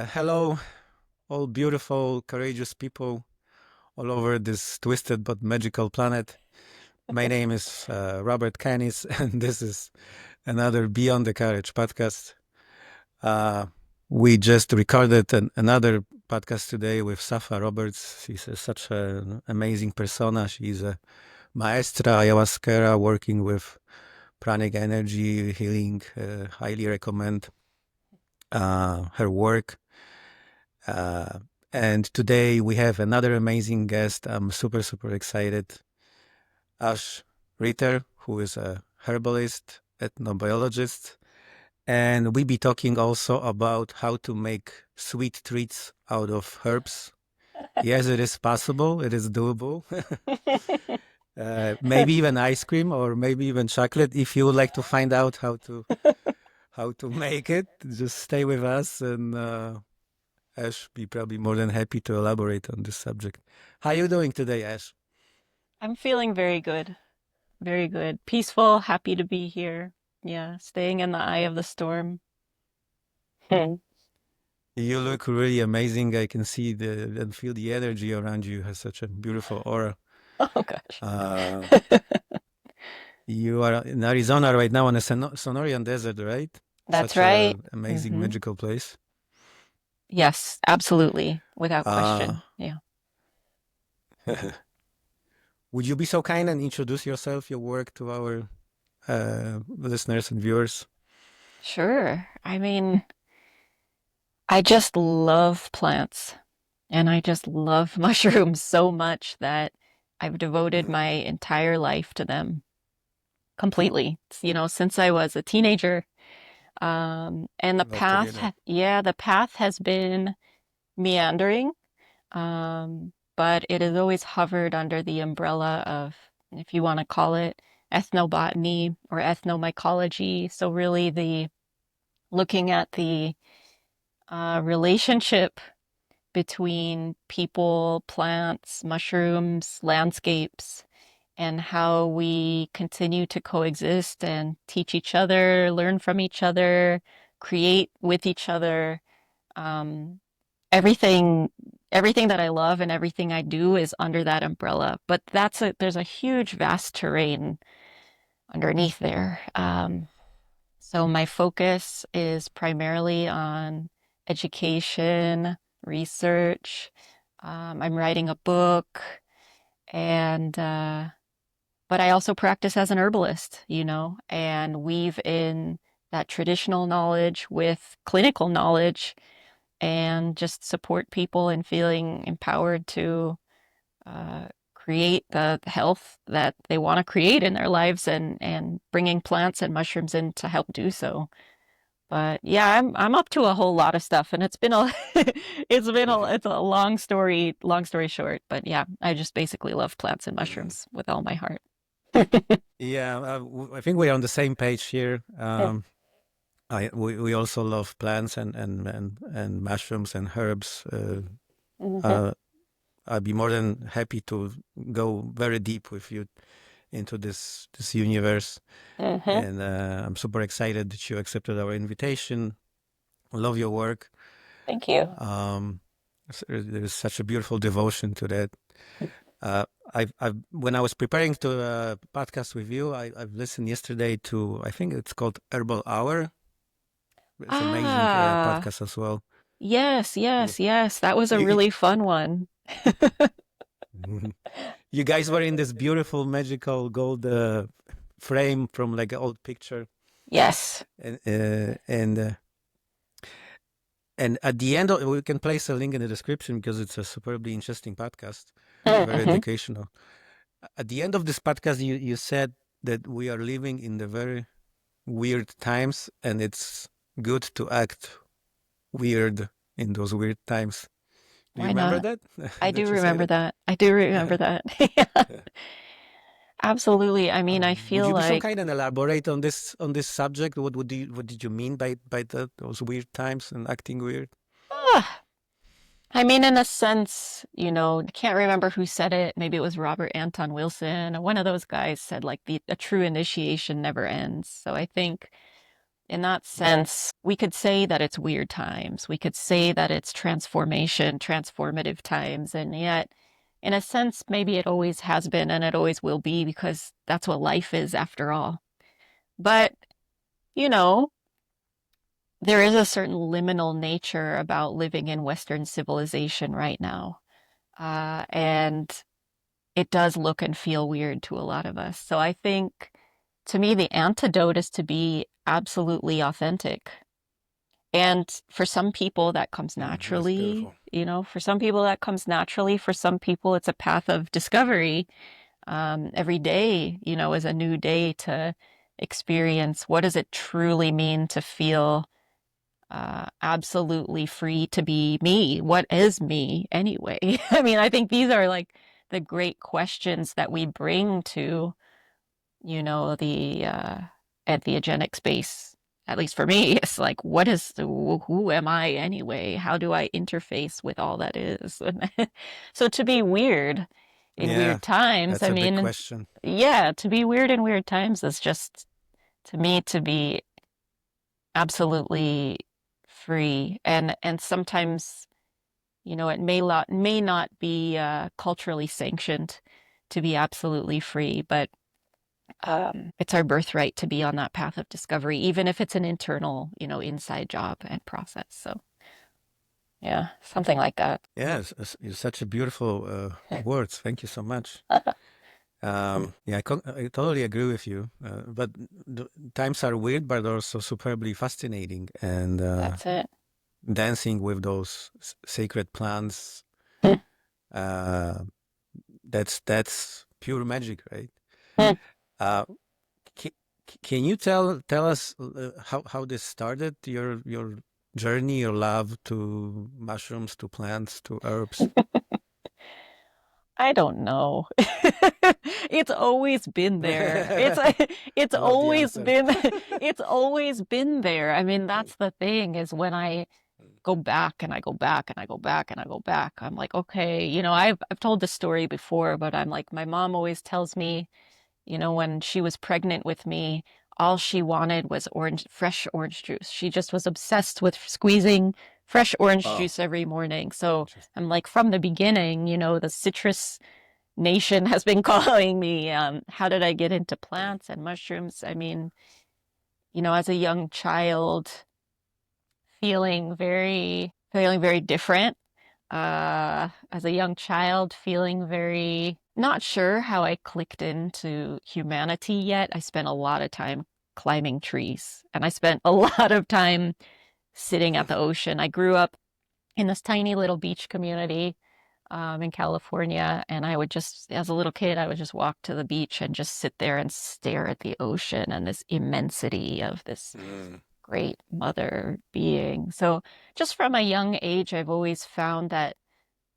Hello, all beautiful, courageous people all over this twisted but magical planet. My name is Robert Canis, and this is another Beyond the Courage podcast. Uh, we just recorded another podcast today with Safa Roberts. She's such an amazing persona. She's a maestra ayahuasquera working with pranic energy healing. Highly recommend her work. Uh, and today we have another amazing guest. I'm super, super excited. Ash Ritter, who is a herbalist, ethnobiologist. And we be talking also about how to make sweet treats out of herbs. Yes, it is possible. It is doable. Maybe even ice cream or maybe even chocolate. If you would like to find out how to make it, just stay with us and Ash be probably more than happy to elaborate on this subject. How you doing today, Ash? I'm feeling very good. Very good. Peaceful, happy to be here. Yeah, staying in the eye of the storm. Hmm. You look really amazing. I can see and feel the energy around you. Has such a beautiful aura. Oh gosh. Uh, you are in Arizona right now on a Sonorian desert, right? That's Such right. a amazing, hmm magical place. Yes, absolutely. Without Uh, question. Yeah. would you be so kind and introduce yourself, your work to our listeners and viewers? Sure. I just love plants and I just love mushrooms so much that I've devoted my entire life to them completely. Since I was a teenager. And Love to hear that. the path has been meandering, but it has always hovered under the umbrella of, if you want to call it, ethnobotany or ethnomycology. So really the looking at the relationship between people, plants, mushrooms, landscapes, and how we continue to coexist and teach each other, learn from each other, create with each other. Um, everything everything that I love and everything I do is under that umbrella. But there's a huge, vast terrain underneath there. So my focus is primarily on education, research. I'm writing a book, and but I also practice as an herbalist, and weave in that traditional knowledge with clinical knowledge and just support people in feeling empowered to uh, create the health that they want to create in their lives and bringing plants and mushrooms in to help do so. But yeah, I'm up to a whole lot of stuff, and it's been a it's a long story short. But yeah, I just basically love plants and mushrooms with all my heart. Yeah, I think we're on the same page here. We also love plants and mushrooms and herbs. Mhm. Uh, I'd be more than happy to go very deep with you into this universe, Mhm. and I'm super excited that you accepted our invitation. I love your work. Thank you. Um, there's such a beautiful devotion to that. Uh, I've when I was preparing to podcast with you, I've listened yesterday to I think it's called Herbal Hour. It's amazing Ah, podcast as well. yes, You, yes, yes. That was a you, really fun one. you guys were in this beautiful magical gold frame from like an old picture, Yes. and at the end we can place a link in the description because it's a superbly interesting podcast, very Mhm. educational. At the end of this podcast, you said that we are living in the very weird times, and it's good to act weird in those weird times. Do you Why remember not? that I do that you said remember it? that. I do remember that. Yeah, absolutely. I Would feel you be so like, kind and elaborate on this subject? What did you mean by those weird times and acting weird? ah, in a sense, I can't remember who said it. Maybe it was Robert Anton Wilson. One of those guys said like a true initiation never ends. So I think in that sense, we could say that it's weird times. We could say that it's transformation, transformative times. And yet, in a sense, maybe it always has been and it always will be because that's what life is after all. But, you know, there is a certain liminal nature about living in Western civilization right now. And it does look and feel weird to a lot of us. So I think to me, the antidote is to be absolutely authentic. And for some people, that comes That's naturally. beautiful. For some people, that comes naturally. For some people, it's a path of discovery. Every day, is a new day to experience what does it truly mean to feel absolutely free to be me? What is me anyway? I mean, I think these are like the great questions that we bring to the entheogenic space. At least for me, it's like, who am I anyway? How do I interface with all that is? So to be weird in Yeah, weird times, that's I a big mean, question. yeah, to be weird in weird times is just, to me, to be absolutely free. And sometimes, it may not be culturally sanctioned to be absolutely free, but it's our birthright to be on that path of discovery, even if it's an internal, inside job and process. So, yeah, something like that. Yeah, it's such a beautiful words. Thank you so much. Yeah, I totally agree with you. But the times are weird, but also superbly fascinating. And That's it. dancing with those sacred plants, uh, that's pure magic, right? Uh, can, can you tell us how this started? Your journey, your love to mushrooms, to plants, to herbs. I don't know. It's always been there. It's I it's love the always answer. been it's always been there. I mean, that's the thing is when I go back and I go back and I go back and I go back, I'm like, okay, I've told this story before, but I'm like, my mom always tells me, when she was pregnant with me, all she wanted was fresh orange juice. She just was obsessed with squeezing fresh orange Oh, juice every morning. So interesting. I'm like, from the beginning, the citrus nation has been calling me. How did I get into Yeah. plants and mushrooms? I mean, as a young child, feeling very different. As a young child, feeling very not sure how I clicked into humanity yet. I spent a lot of time climbing trees and I spent a lot of time sitting at the ocean. I grew up in this tiny little beach community in California, and I would just, as a little kid, I would just walk to the beach and just sit there and stare at the ocean and this immensity of this Mm. great mother being. So, just from a young age, I've always found that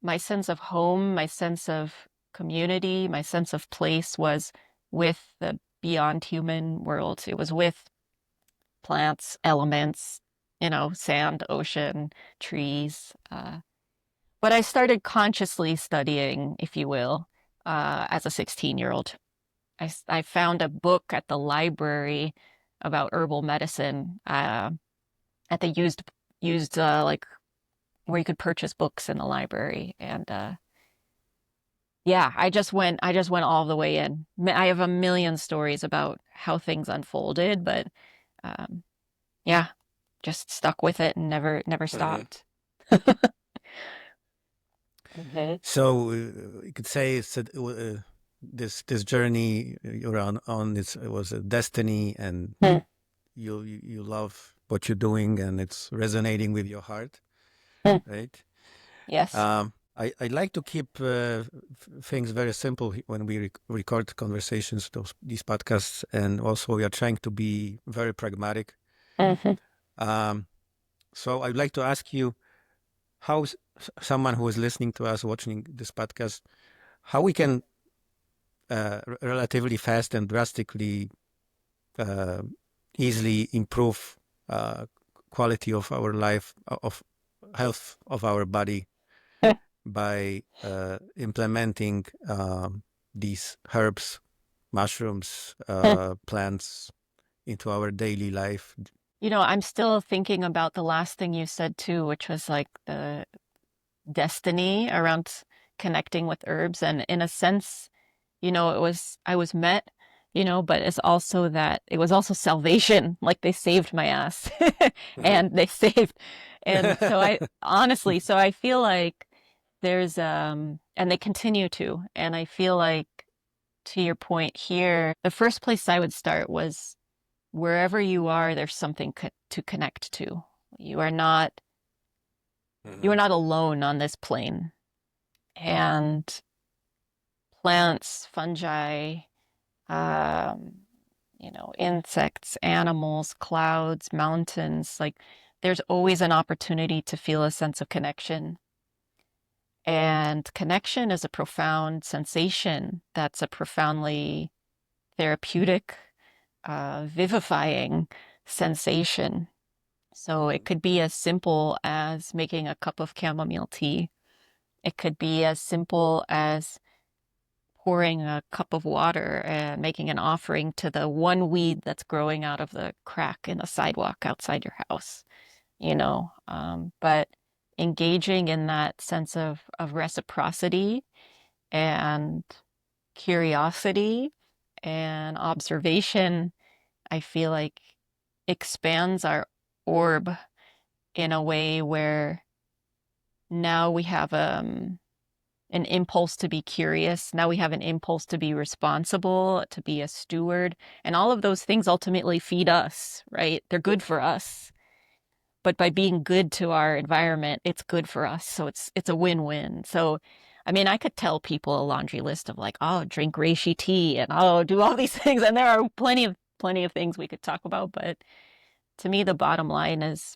my sense of home, my sense of community, my sense of place was with the beyond human world. It was with plants, elements, sand, ocean, trees. But I started consciously studying, if you will, as a 16-year-old. I found a book at the library about herbal medicine at the used like where you could purchase books in the library, and yeah, I just went all the way in. I have a million stories about how things unfolded, but um, yeah, just stuck with it and never Hmm. stopped. Mhm. So you could say this journey you're on it was a destiny, and Hmm. you love what you're doing, and it's resonating with your heart, Hmm. right? Yes. I like to keep things very simple when we record conversations, these podcasts, and also we are trying to be very pragmatic. Mhm. Um, so I'd like to ask you how someone who is listening to us, watching this podcast, how we can relatively fast and drastically uh, easily improve uh, quality of our life, of health of our body by implementing these herbs, mushrooms, plants into our daily life. I'm still thinking about the last thing you said too, which was like the destiny around connecting with herbs. And in a sense, I was met, but it's also that it was also salvation. Like they saved my ass Mhm. and they saved. And so I honestly, so I feel like and they continue to. And I feel like to your point here, the first place I would start was wherever you are, there's something to connect to. You are not you are Mhm. not alone on this plane. And plants, fungi, um, insects, animals, clouds, mountains, like there's always an opportunity to feel a sense of connection. And connection is a profound sensation that's a profoundly therapeutic, vivifying sensation. So it Mhm. could be as simple as making a cup of chamomile tea. It could be as simple as pouring a cup of water and making an offering to the one weed that's growing out of the crack in the sidewalk outside your house. But engaging in that sense of reciprocity and curiosity and observation, I feel like expands our orb in a way where now we have an impulse to be curious. Now we have an impulse to be responsible, to be a steward. And all of those things ultimately feed us, right? They're good for us. But by being good to our environment, it's good for us. So it's a win-win. So I mean, I could tell people a laundry list of like, oh, drink reishi tea and oh, do all these things. And there are plenty of things we could talk about. But to me, the bottom line is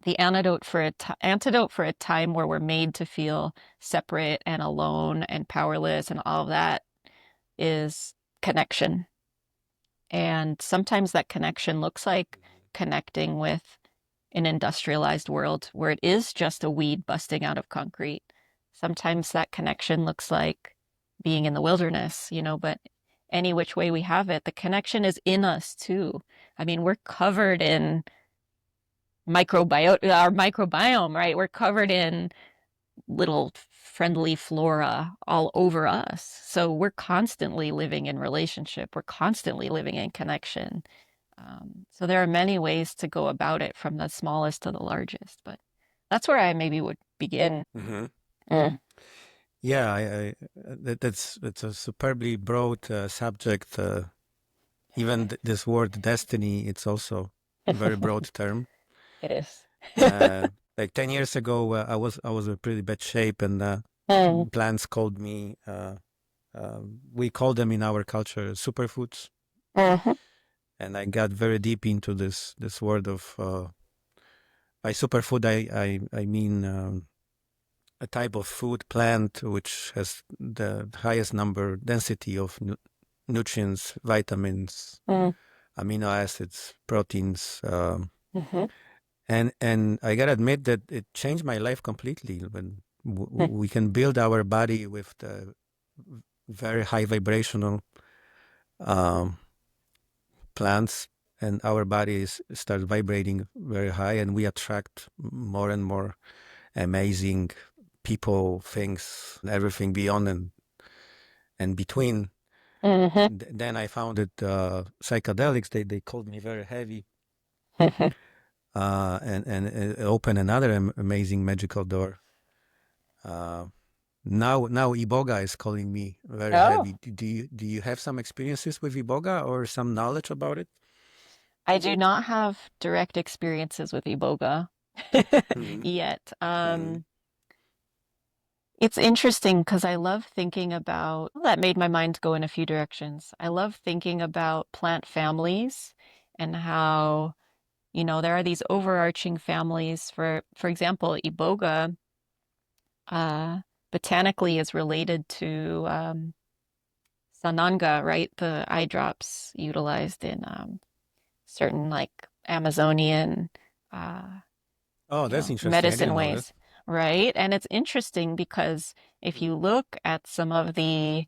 the antidote for a time where we're made to feel separate and alone and powerless and all of that is connection. And sometimes that connection looks like connecting with an industrialized world where it is just a weed busting out of concrete. Sometimes that connection looks like being in the wilderness, but any which way we have it, the connection is in us too. I mean, we're covered in our microbiome, right? We're covered in little friendly flora all over us. So we're constantly living in relationship. We're constantly living in connection. So there are many ways to go about it from the smallest to the largest, but that's where I maybe would begin. Mhm. Mm. Yeah, that's a superbly broad subject. Even this word destiny, it's also a very broad term. It is. Uh, like 10 years ago, I was in pretty bad shape, and Mm. plants called me. We call them in our culture superfoods, Mhm. and I got very deep into this word of by superfood. I mean a type of food plant which has the highest number density of nutrients, vitamins, Mm. amino acids, proteins. Mhm. And I gotta admit that it changed my life completely when we can build our body with the very high vibrational um, plants, and our bodies start vibrating very high, and we attract more and more amazing people, things, everything beyond and between. Mhm. Then I found that psychedelics, they called me very heavy, Mhm. and it opened another amazing magical door. Uh, now Iboga is calling me very Oh, heavy. Do you have some experiences with Iboga or some knowledge about it? I do not have direct experiences with Iboga Hmm. yet. Hmm. It's interesting because I love thinking about that made my mind go in a few directions. I love thinking about plant families and how, there are these overarching families. For example, Iboga uh, botanically is related to Sananga, right? The eye drops utilized in certain like Amazonian uh, Oh, that's interesting. I medicine didn't know that. ways, right? And it's interesting because if you look at some of the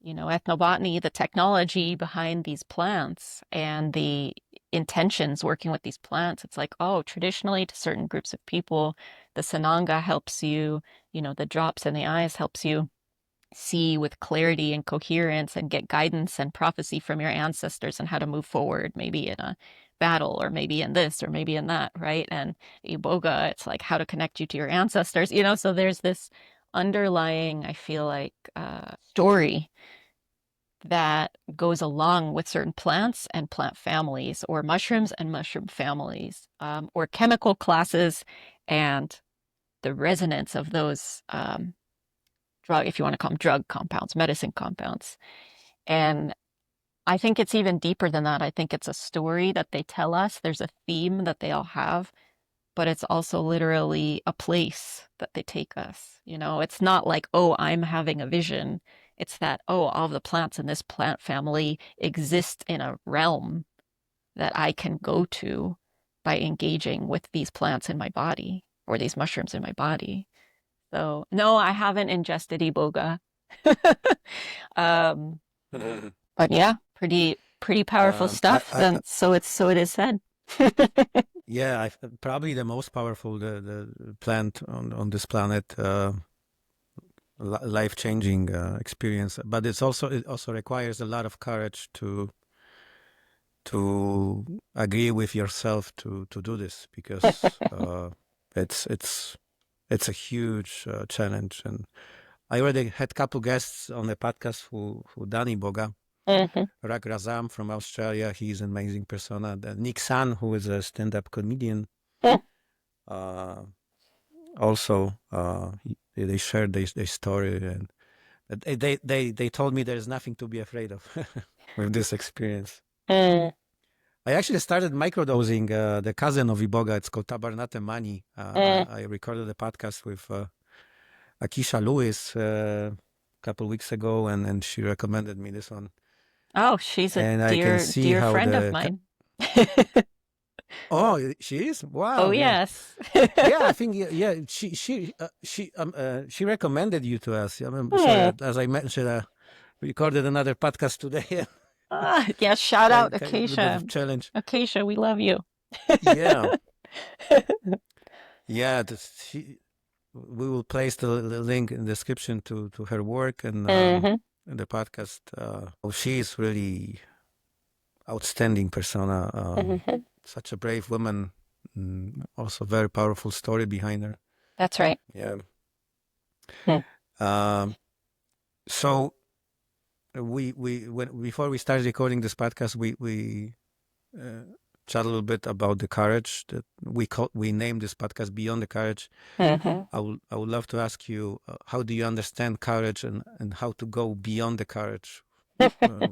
ethnobotany, the technology behind these plants and the intentions working with these plants. It's like, oh, traditionally to certain groups of people, the sananga helps you, the drops in the eyes helps you see with clarity and coherence and get guidance and prophecy from your ancestors and how to move forward, maybe in a battle or maybe in this or maybe in that, right? And iboga, it's like how to connect you to your ancestors, so there's this underlying, I feel like, story that goes along with certain plants and plant families, or mushrooms and mushroom families, or chemical classes and the resonance of those drug, if you want to call them drug compounds, medicine compounds. And I think it's even deeper than that. I think it's a story that they tell us. There's a theme that they all have, but it's also literally a place that they take us. It's not like, oh, I'm having a vision. It's that, oh, all of the plants in this plant family exist in a realm that I can go to by engaging with these plants in my body or these mushrooms in my body. So, no, I haven't ingested iboga. um, but yeah, pretty powerful stuff. Then so it is said. Yeah, probably the most powerful the plant on this planet, life-changing experience. But it also requires a lot of courage to agree with yourself to do this, because it's it's it's a huge challenge. And I already had a couple guests on the podcast who done iboga. Mhm. Rak Razam from Australia, he's an amazing persona. Nick San, who is a stand-up comedian, uh, also they shared their story, and they told me there's nothing to be afraid of with this experience. Mm, I actually started microdosing the cousin of iboga. It's called Tabernate Mani. mm. I recorded a podcast with Akisha Lewis a couple weeks ago, and she recommended me this one. Oh, she's a And I can dear, see dear how friend of the mine. oh, she is, Oh, wow, yeah. yes. Yeah, I think yeah, she recommended you to us. Sorry, as I mentioned, recorded another podcast today. Yeah, shout out Kind of a little bit Acacia. of challenge. Acacia, we love you. Yeah, yeah. We will place the link in the description to her work and Hmm. in the podcast. She is really outstanding persona. Hmm. Such a brave woman. Also, very powerful story behind her. That's right. Yeah. Hmm. Um, so when before we started recording this podcast, we chat a little bit about the courage that we named this podcast Beyond the Courage. Hmm. I would love to ask you, how do you understand courage, and how to go beyond the courage,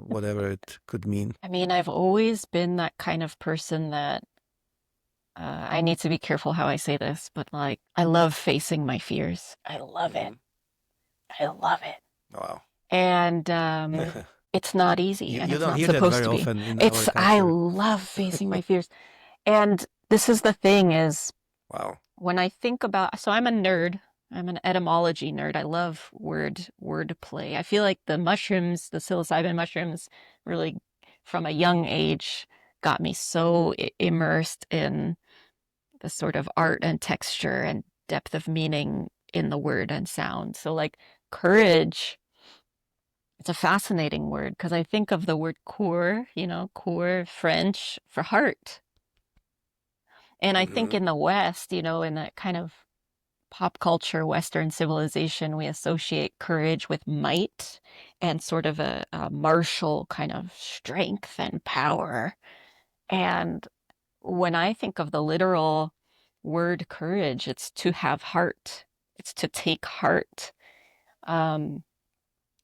whatever it could mean. I mean, I've always been that kind of person that I need to be careful how I say this, but like, I love facing my fears. I love it. Hmm. I love it. Wow. And it's not easy you and you it's don't not hear that supposed very to be. often in our I culture. love facing my fears. And this is the thing is Wow. when I think about, so I'm a nerd. I'm an etymology nerd. I love word play. I feel like the mushrooms, the psilocybin mushrooms, really from a young age got me so immersed in the sort of art and texture and depth of meaning in the word and sound. So like courage, it's a fascinating word because I think of the word cour, cour, French for heart. And I think Hmm. in the West, in that kind of pop culture, Western civilization, we associate courage with might and sort of a martial kind of strength and power. And when I think of the literal word courage, it's to have heart, it's to take heart. Um,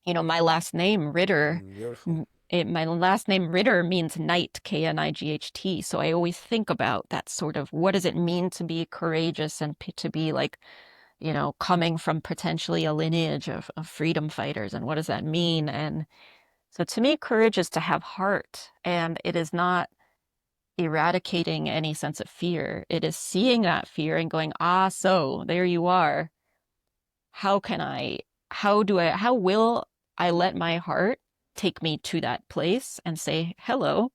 my last name, Ritter, Beautiful. my last name Ritter means knight, Knight. So I always think about that sort of what does it mean to be courageous and to be like, coming from potentially a lineage of freedom fighters, and what does that mean? And so to me, courage is to have heart, and it is not eradicating any sense of fear. It is seeing that fear and going, so there you are. How can I, how will I let my heart take me to that place and say, hello,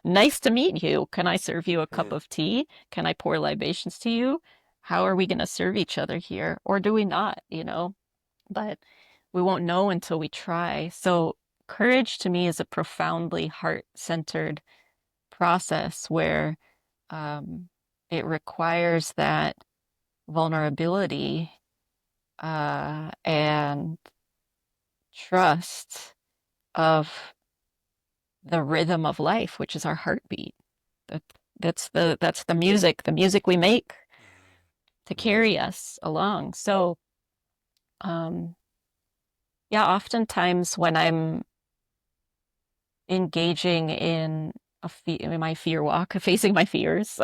nice to meet you. Can I serve you a cup Yeah. of tea? Can I pour libations to you? How are we going to serve each other here? Or do we not, But we won't know until we try. So courage to me is a profoundly heart-centered process where um, it requires that vulnerability and trust of the rhythm of life, which is our heartbeat. That, that's the music we make to carry Amazing. us along. So, um, yeah, oftentimes when I'm engaging in my fear walk, facing my fears,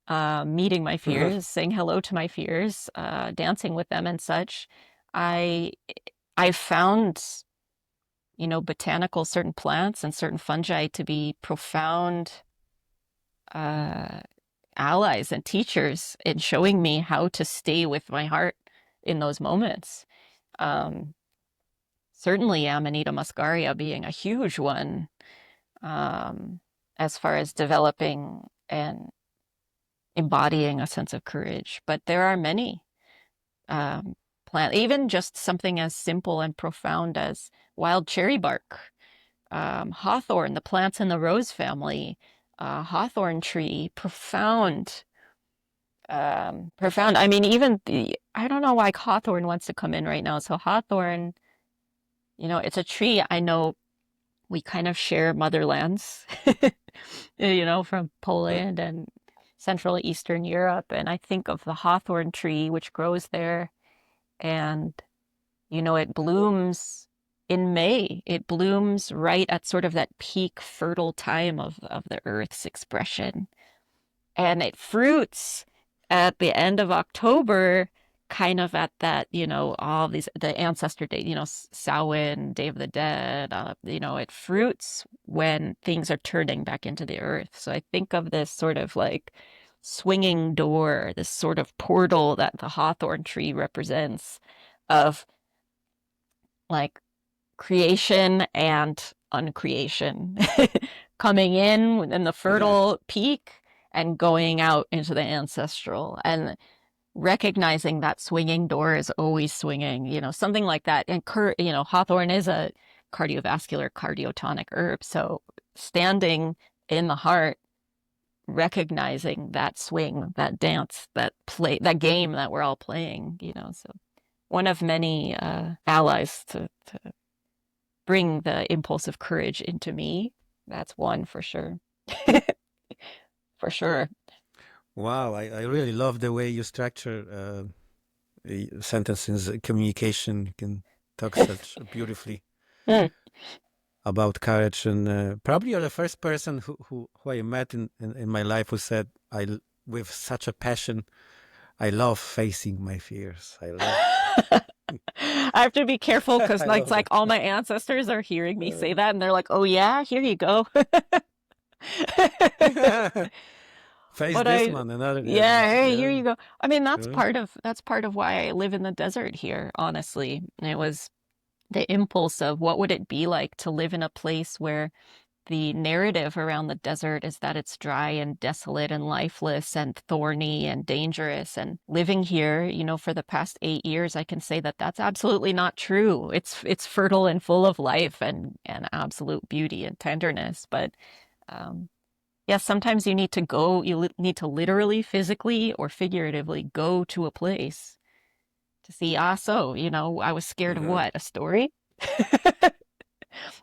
meeting my fears, saying hello to my fears, dancing with them and such, I I found, botanical certain plants and certain fungi to be profound uh, allies and teachers in showing me how to stay with my heart in those moments. Um, Certainly, Amanita muscaria being a huge one um, as far as developing and embodying a sense of courage. But there are many um, plant, even just something as simple and profound as wild cherry bark, hawthorn, the plants in the rose family, hawthorn tree, profound. I mean, I don't know why hawthorn wants to come in right now. So hawthorn, it's a tree. I know we kind of share motherlands, from Poland and Central and Eastern Europe. And I think of the hawthorn tree, which grows there, and it blooms in May. It blooms right at sort of that peak fertile time of the earth's expression. And it fruits at the end of October, kind of at that, all these, the ancestor date, Samhain, Day of the Dead, it fruits when things are turning back into the earth. So I think of this sort of like swinging door, this sort of portal that the hawthorn tree represents of like creation and uncreation coming in the fertile peak and going out into the ancestral and recognizing that swinging door is always swinging, something like that. And hawthorn is a cardiovascular cardiotonic herb, so standing in the heart, recognizing that swing, that dance, that play, that game that we're all playing, so one of many allies to bring the impulse of courage into me. That's one for sure. For sure. Wow, I really love the way you structure sentences, communication. You can talk such beautifully Mm. about courage, and probably you're the first person who I met in my life who said, with such a passion, I love facing my fears. I love, I have to be careful because I like, love like that. all my ancestors are hearing me Uh, say that and they're like, oh yeah, here you go. face But this one, another, yeah, hey, here yeah, you go. I mean, that's sure. part of why I live in the desert here, honestly. It was the impulse of what would it be like to live in a place where the narrative around the desert is that it's dry and desolate and lifeless and thorny and dangerous. And living here, for the past 8 years, I can say that that's absolutely not true. It's fertile and full of life and absolute beauty and tenderness. But um, yeah, sometimes you need to go. Need to literally, physically, or figuratively go to a place to see. So I was scared of Uh-huh. what? A story?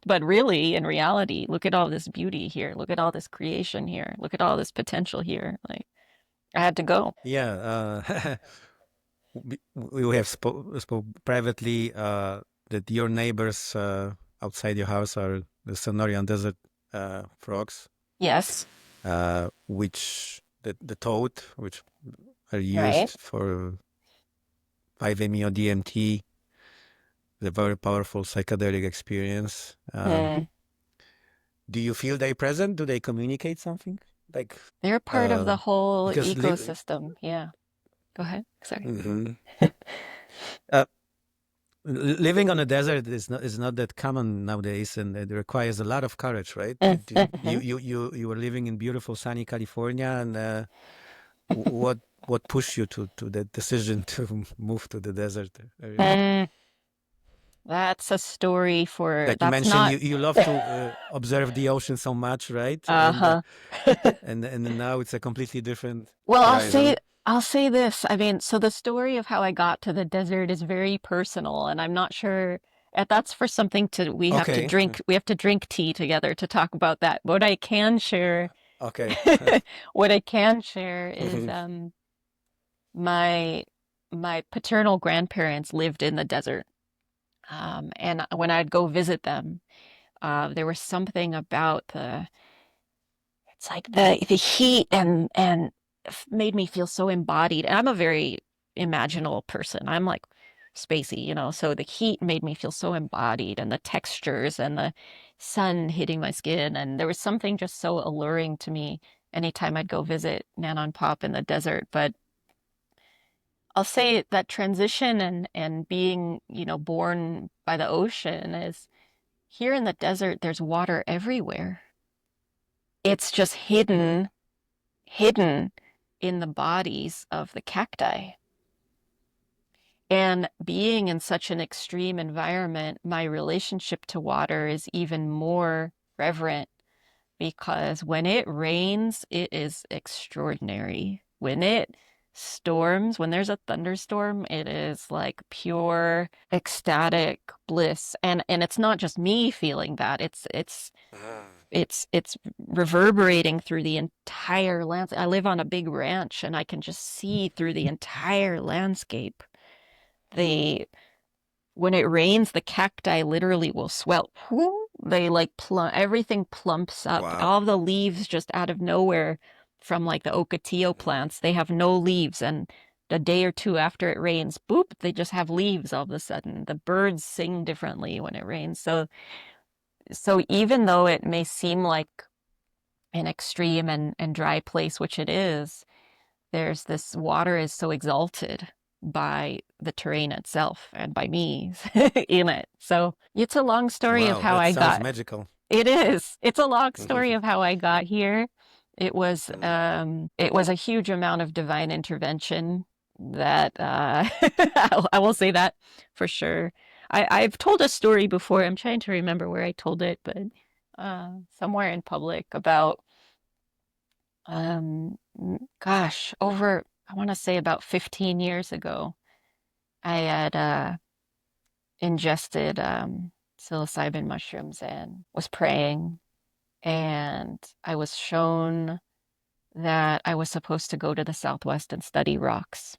But really, in reality, look at all this beauty here. Look at all this creation here. Look at all this potential here. Like, I had to go. Yeah, we have spoke privately that your neighbors outside your house are the Sonorian desert frogs, Yes. which the toad, which are Right. used for 5-MeO DMT, the very powerful psychedelic experience. Hmm. Do you feel they present? Do they communicate something? Like, They're part of uh, the whole because ecosystem. Yeah. Go ahead. Sorry. Mhm. uh, Living on a desert is not that common nowadays, and it requires a lot of courage, right? You were living in beautiful sunny California, and what pushed you to that decision to move to the desert area? That's a story for, Like you that's mentioned, not, you love to observe the ocean so much, right? uh-huh. And then now it's a completely different Well, horizon. I'll say this. I mean, so the story of how I got to the desert is very personal, and I'm not sure that's for something to Okay, we have to drink tea together to talk about that. What I can share okay. what I can share is my my paternal grandparents lived in the desert. And when I'd go visit them, there was something about it's like the heat and made me feel so embodied. And I'm a very imaginal person. I'm like spacey, so the heat made me feel so embodied, and the textures and the sun hitting my skin. And there was something just so alluring to me anytime I'd go visit Nana and Pop in the desert. But I'll say that transition and being, born by the ocean is here in the desert, there's water everywhere. It's just hidden in the bodies of the cacti. And being in such an extreme environment, my relationship to water is even more reverent, because when it rains, it is extraordinary. When it storms, when there's a thunderstorm, it is like pure ecstatic bliss. And it's not just me feeling that. It's reverberating through the entire landscape. I live on a big ranch, and I can just see through the entire landscape. The When it rains, the cacti literally will swell. They like everything plumps up. Wow. All the leaves just out of nowhere from like the ocotillo plants, they have no leaves. And a day or two after it rains, boop, they just have leaves all of a sudden. The birds sing differently when it rains. So even though it may seem like an extreme and dry place, which it is, there's this water is so exalted by the terrain itself and by me in it. So it's a long story of Wow, how that I sounds got. magical. It is. It's a long story of how I got here. It was it was a huge amount of divine intervention that I will say that for sure. I've told a story before. I'm trying to remember where I told it, but somewhere in public about gosh, over, I want to say about 15 years ago, I had ingested psilocybin mushrooms and was praying, and I was shown that I was supposed to go to the Southwest and study rocks.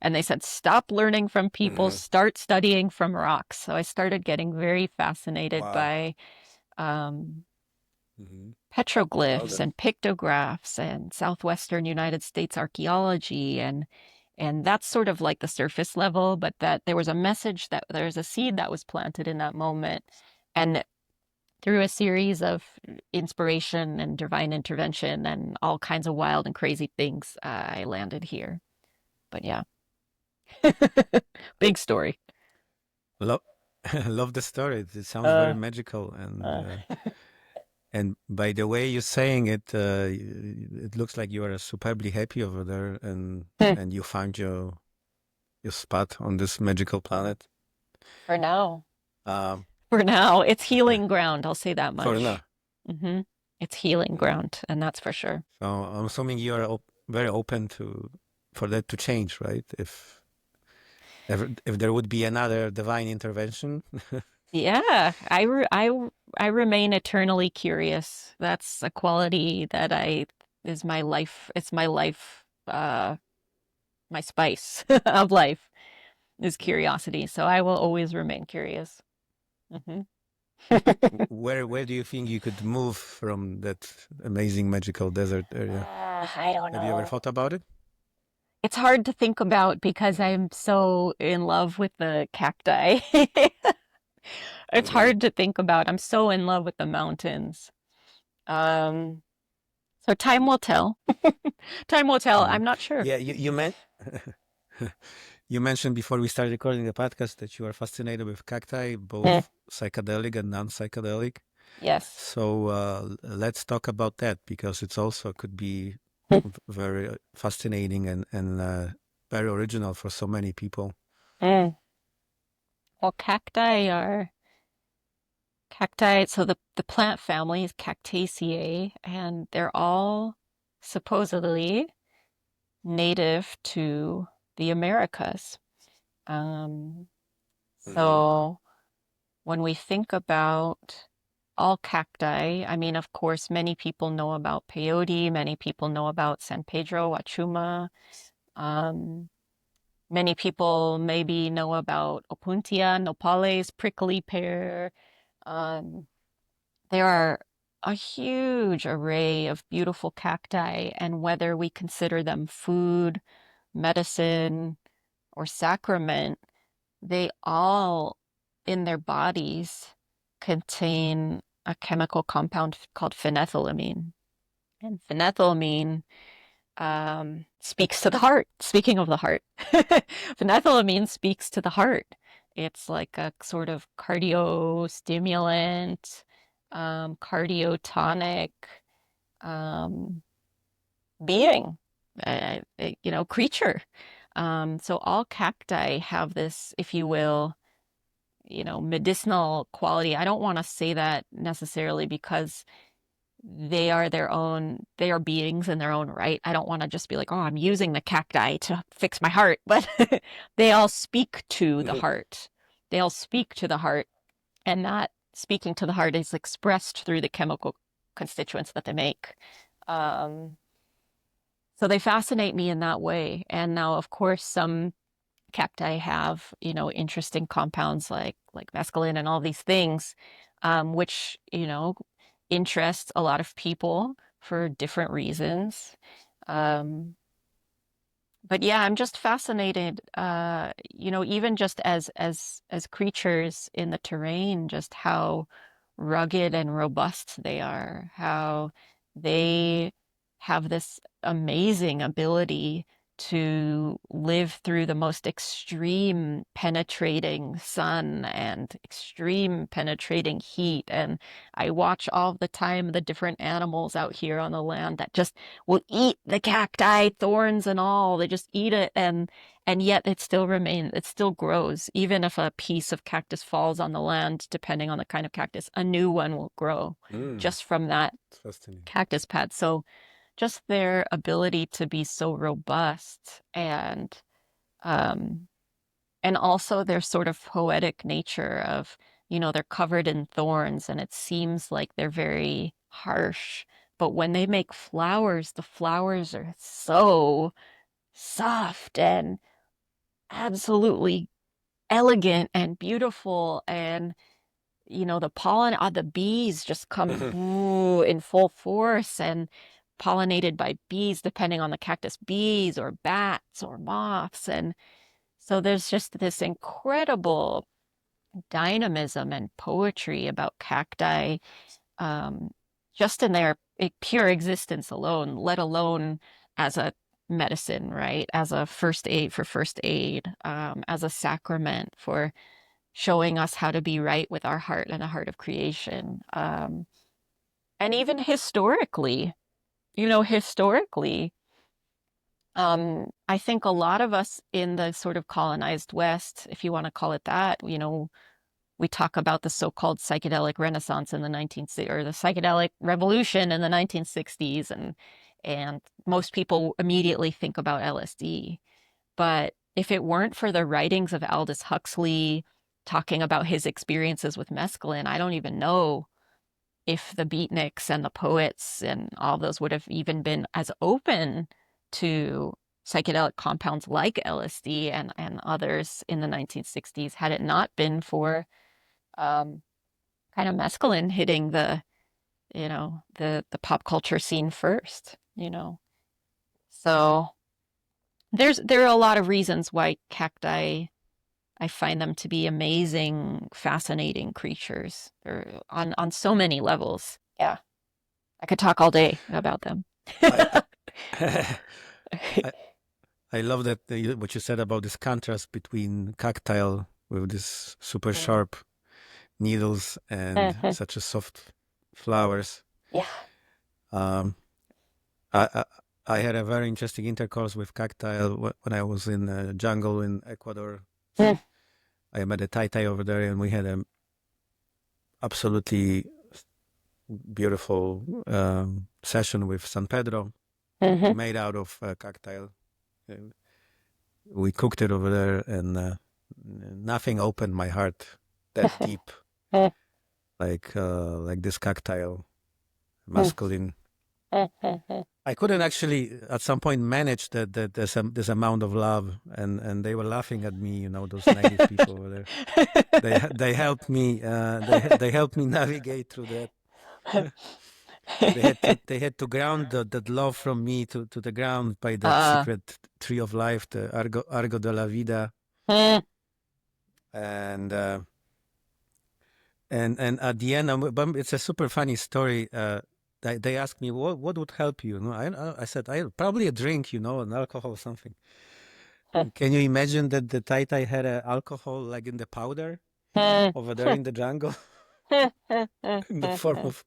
And they said, stop learning from people, Hmm. start studying from rocks. So I started getting very fascinated Wow. by um, Hmm. Well petroglyphs then. and pictographs and southwestern United States archaeology, and that's sort of like the surface level, but that there was a message, that there's a seed that was planted in that moment. And through a series of inspiration and divine intervention and all kinds of wild and crazy things, I landed here. But yeah, big story. Love, love the story. It sounds very Uh, magical, uh, and by the way you're saying it, it looks like you are superbly happy over there, and you found your spot on this magical planet. for now. Um, For now, it's healing ground. I'll say that for now. much. hmm It's healing Mhm. ground, and that's for sure. So I'm assuming you are very open to for that to change, right? If there would be another divine intervention. Yeah, I remain eternally curious. That's a quality that I is my life. It's my life, my spice of life is curiosity. So I will always remain curious. hmm Where do you think you could move from that amazing magical desert area? I don't Have you ever know. thought about it? It's hard to think about because I'm so in love with the cacti. It's Hmm. hard to think about. I'm so in love with the mountains. Um, so time will tell. Time will tell. Hmm. I'm not sure. Yeah, you meant You mentioned before we started recording the podcast that you are fascinated with cacti, Mm, both psychedelic and non-psychedelic. yes. So let's talk about that because it's also could be very fascinating and very original for so many people. Mm. Well, cacti, so the plant family is Cactaceae, and they're all supposedly native to the Americas. Um, Mm. so when we think about all cacti, I mean, of course, many people know about peyote, many people know about San Pedro, Wachuma. Um, Many people maybe know about opuntia, nopales, prickly pear. Um, there are a huge array of beautiful cacti, and whether we consider them food, medicine, or sacrament, they all in their bodies contain a chemical compound called phenethylamine. And phenethylamine speaks to the heart. Speaking of the heart, phenethylamine speaks to the heart. It's like a sort of cardio stimulant, cardiotonic um, being, creature. So all cacti have this, if you will, medicinal quality. I don't want to say that necessarily because they are beings in their own right. I don't want to just be like, oh, I'm using the cacti to fix my heart, but they all speak to the heart. They all speak to the heart, and that speaking to the heart is expressed through the chemical constituents that they make. Um, so they fascinate me in that way. And now, of course, some cacti have, interesting compounds like mescaline and all these things, which, interest a lot of people for different reasons. Um, but yeah, I'm just fascinated, even just as creatures in the terrain, just how rugged and robust they are, how they have this amazing ability to live through the most extreme penetrating sun and extreme penetrating heat. And I watch all the time the different animals out here on the land that just will eat the cacti, thorns and all. They just eat it, and yet it still grows. Even if a piece of cactus falls on the land, depending on the kind of cactus, a new one will grow Mm, just from that it's fascinating. cactus pad. So just their ability to be so robust um and also their sort of poetic nature of, they're covered in thorns and it seems like they're very harsh. But when they make flowers, the flowers are so soft and absolutely elegant and beautiful. And, the pollen, the bees just come ooh, in full force and pollinated by bees, depending on the cactus, bees or bats or moths. And so there's just this incredible dynamism and poetry about cacti, um, just in their pure existence alone, let alone as a medicine, right? As a first aid for first aid, as a sacrament for showing us how to be right with our heart and the heart of creation. And even historically, historically, I think a lot of us in the sort of colonized West, if you want to call it that, we talk about the so-called psychedelic renaissance in the 19th or the psychedelic revolution in the 1960s, and most people immediately think about LSD. But if it weren't for the writings of Aldous Huxley talking about his experiences with mescaline, I don't even know if the beatniks and the poets and all those would have even been as open to psychedelic compounds like LSD and others in the 1960s had it not been for um, kind of mescaline hitting the pop culture scene first, So there are a lot of reasons why cacti, I find them to be amazing, fascinating creatures. They're on so many levels. Yeah, I could talk all day about them. I, I, I love that what you said about this contrast between cactile with this super sharp needles and Mhm. such a soft flowers. Yeah. Um, I, I I had a very interesting intercourse with cactile when I was in the jungle in Ecuador. Mm. I met a Tai Tai over there, and we had a absolutely beautiful session with San Pedro, Mhm. made out of cactile. Uh, We cooked it over there, and nothing opened my heart that deep like this cactile masculine. I couldn't actually at some point manage that this amount of love, and they were laughing at me. You know, those native people over there. They helped me. They helped me navigate through that. They had to ground that love from me to the ground by that Uh, secret tree of life, the Argo de la Vida, mm, and and at the end, but it's a super funny story. They asked me what would help you. No, I said I probably a drink, an alcohol or something. Can you imagine that the Tai Tai had alcohol like in the powder over there in the jungle in the form of,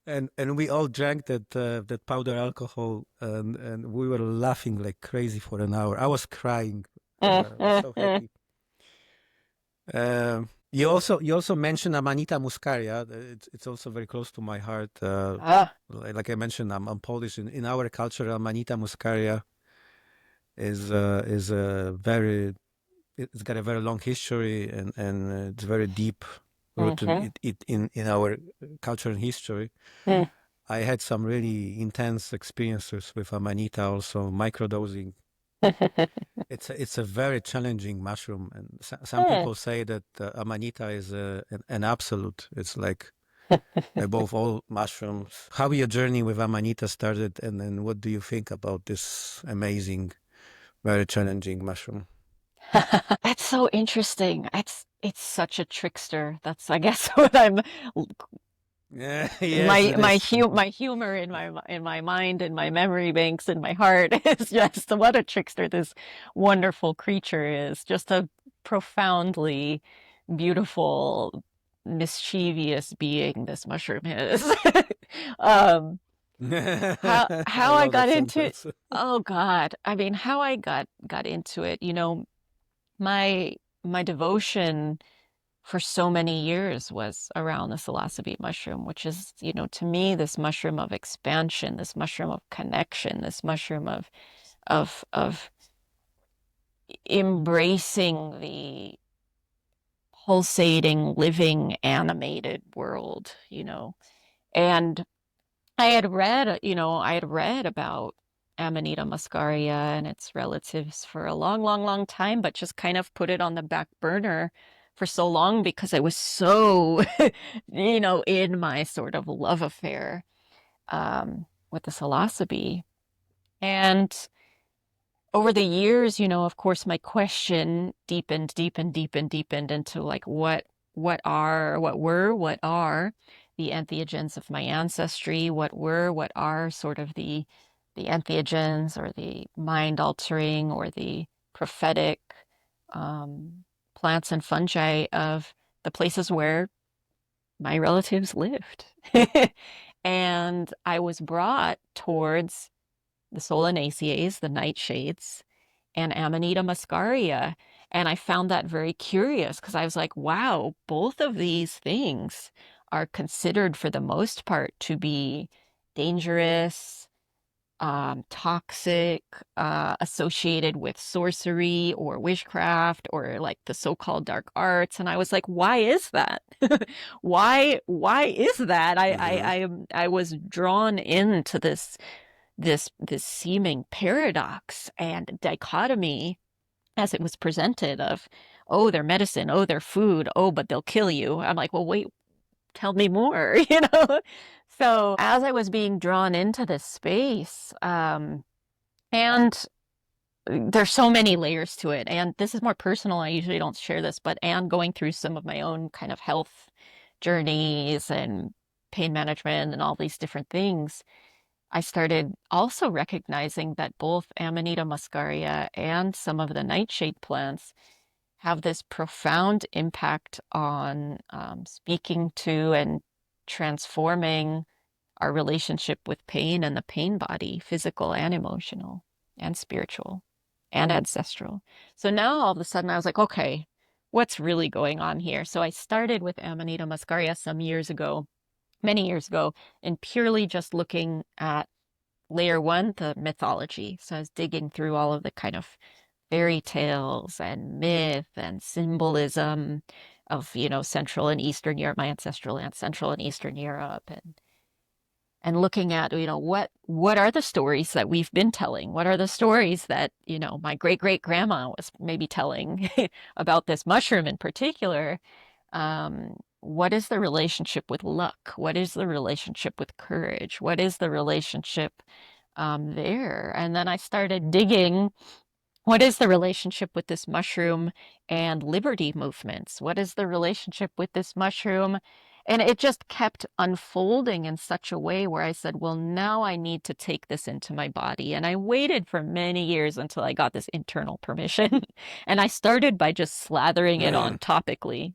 and we all drank that powder alcohol, and we were laughing like crazy for an hour. I was crying. I was so happy. You also mentioned Amanita muscaria. It's also very close to my heart. ah, Like I mentioned, I'm Polish. In our culture, Amanita muscaria is a very it's got a very long history, and it's very deep rooted mhm, in our culture and history. mm. I had some really intense experiences with Amanita, also microdosing. It's a very challenging mushroom, and some Mm. people say that Amanita is an absolute. It's like above all mushrooms. How your journey with Amanita started, and then what do you think about this amazing, very challenging mushroom? That's so interesting. It's such a trickster. That's, I guess, what I'm Yeah, yes, my it is. my humor in my mind and my memory banks in my heart is just what a trickster this wonderful creature is. Just a profoundly beautiful, mischievous being this mushroom is. um, how I I love that got into it. sentence. Oh God. I mean, how I got into it, my my devotion for so many years was around the psilocybe mushroom, which is, to me, this mushroom of expansion, this mushroom of connection, this mushroom of embracing the pulsating, living, animated world. And I had read about Amanita muscaria and its relatives for a long, long, long time, but just kind of put it on the back burner for so long because I was so, in my sort of love affair with the psilocybe. And over the years, of course, my question deepened, deepened, deepened, deepened into like what are the entheogens of my ancestry? What are sort of the entheogens or the mind altering or the prophetic um, plants and fungi of the places where my relatives lived. And I was brought towards the Solanaceae, the nightshades, and Amanita muscaria. And I found that very curious because I was like, wow, both of these things are considered for the most part to be dangerous, toxic, associated with sorcery or witchcraft or like the so-called dark arts. And I was like, why is that? Why is that? I I Hmm. I I was drawn into this seeming paradox and dichotomy as it was presented of, oh, they're medicine, oh, they're food, oh, but they'll kill you. I'm like, well, wait, tell me more, you know? So as I was being drawn into this space, and there's so many layers to it, and this is more personal. I usually don't share this, and going through some of my own kind of health journeys and pain management and all these different things, I started also recognizing that both Amanita muscaria and some of the nightshade plants have this profound impact on speaking to and transforming our relationship with pain and the pain body, physical and emotional and spiritual and ancestral. So now all of a sudden I was like, okay, what's really going on here? So I started with Amanita muscaria some years ago, many years ago, and purely just looking at layer one, the mythology. So I was digging through all of the kind of fairy tales and myth and symbolism of, Central and Eastern Europe, my ancestral land, Central and Eastern Europe, and looking at, what are the stories that we've been telling? What are the stories that, my great great grandma was maybe telling about this mushroom in particular? What is the relationship with luck? What is the relationship with courage? What is the relationship there? And then I started digging, what is the relationship with this mushroom and liberty movements? What is the relationship with this mushroom? And it just kept unfolding in such a way where I said, well, now I need to take this into my body. And I waited for many years until I got this internal permission. And I started by just slathering it on Mm. topically,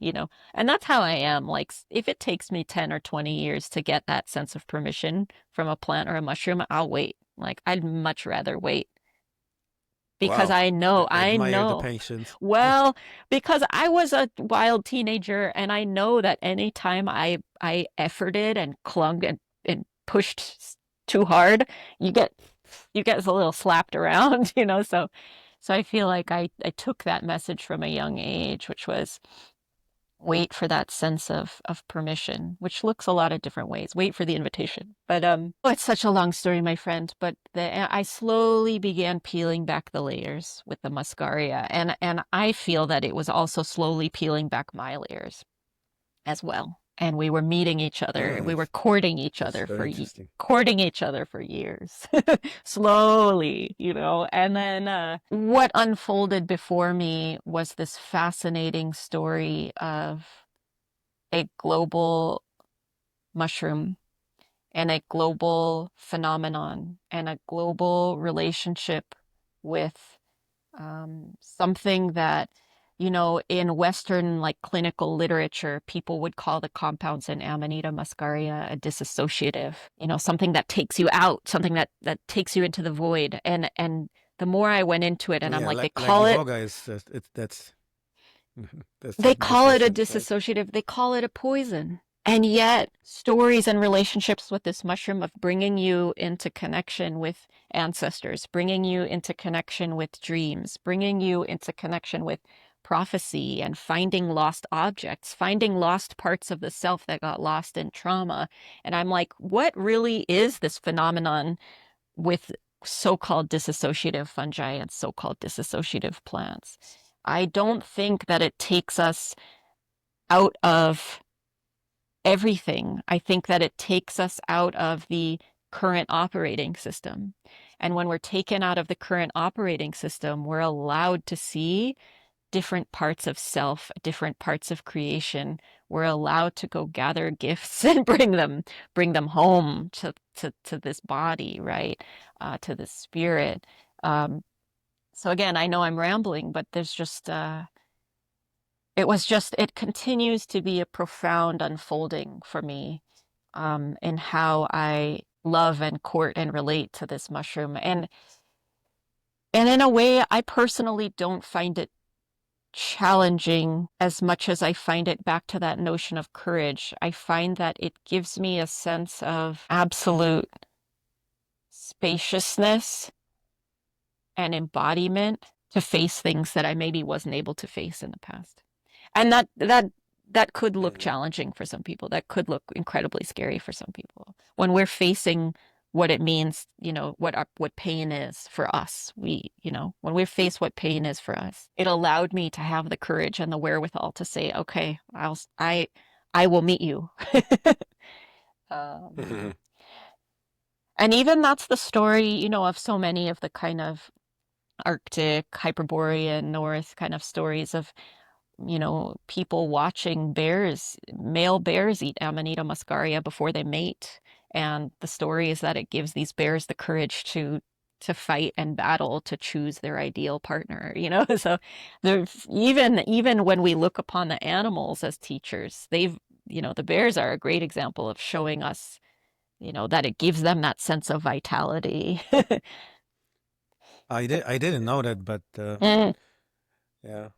and that's how I am. Like, if it takes me 10 or 20 years to get that sense of permission from a plant or a mushroom, I'll wait. Like, I'd much rather wait because Wow. I I admire the know. patience. Well, because I was a wild teenager and I know that anytime I efforted and clung and pushed too hard, you get you get a little slapped around, so I feel like I took that message from a young age, which was wait for that sense of permission, which looks a lot of different ways. Wait for the invitation. But oh, it's such a long story, my friend. But I slowly began peeling back the layers with the muscaria, and I feel that it was also slowly peeling back my layers as well. And we were meeting each other. We Mm. were courting each That's other very interesting. courting each other for years, slowly, And then what unfolded before me was this fascinating story of a global mushroom and a global phenomenon and a global relationship with something that, in Western like clinical literature, people would call the compounds in Amanita muscaria a dissociative, something that takes you out, something that takes you into the void. And the more I went into it, and I'm Yeah, like, like iboga is that's that's they a call it a dissociative, right? dissociative, they call it a poison. And yet, stories and relationships with this mushroom of bringing you into connection with ancestors, bringing you into connection with dreams, bringing you into connection with prophecy and finding lost objects, finding lost parts of the self that got lost in trauma. And I'm like, what really is this phenomenon with so-called dissociative fungi and so-called dissociative plants? I don't think that it takes us out of everything. I think that it takes us out of the current operating system. And when we're taken out of the current operating system, we're allowed to see different parts of self, different parts of creation. We're allowed to go gather gifts and bring them home to this body, right? To this spirit. So again, I know I'm rambling, but it continues to be a profound unfolding for me in how I love and court and relate to this mushroom. And in a way, I personally don't find it challenging as much as I find it back to that notion of courage. I find that it gives me a sense of absolute spaciousness and embodiment to face things that I maybe wasn't able to face in the past. And that could look And challenging for some people. That could look incredibly scary for some people. When we're facing what it means, what pain is for us, when we face what pain is for us, it allowed me to have the courage and the wherewithal to say, okay, I will meet you. um, and even that's the story, of so many of the kind of Arctic, Hyperborean, North kind of stories of people watching male bears eat Amanita muscaria before they mate And the story is that it gives these bears the courage to fight and battle to choose their ideal partner, you know? So there's even when we look upon the animals as teachers, they've, you know, the bears are a great example of showing us, you know, that it gives them that sense of vitality. I didn't know that, but Mm. yeah.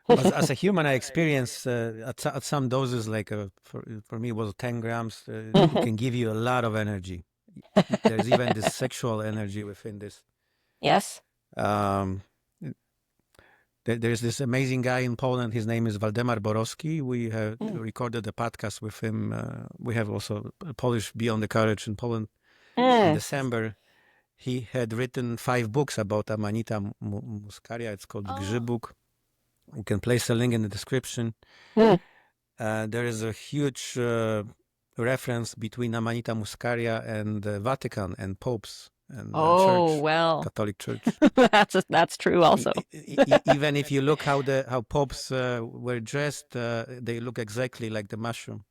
As a human, I experience at some doses, like for me, it was 10 grams. It can give you a lot of energy. There's even this sexual energy within this. Yes. Um, there's this amazing guy in Poland. His name is Waldemar Borowski. We have Mm. recorded a podcast with him. We have also a Polish Beyond the Courage in Poland in Mm. December. He had written 5 books about Amanita muscaria. It's called Oh. Grzybuk. We can place a link in the description. Mm. There is a huge reference between Amanita muscaria and the Vatican and popes and Oh, church, well, Catholic Church. that's true also. Even if you look how popes were dressed, they look exactly like the mushroom.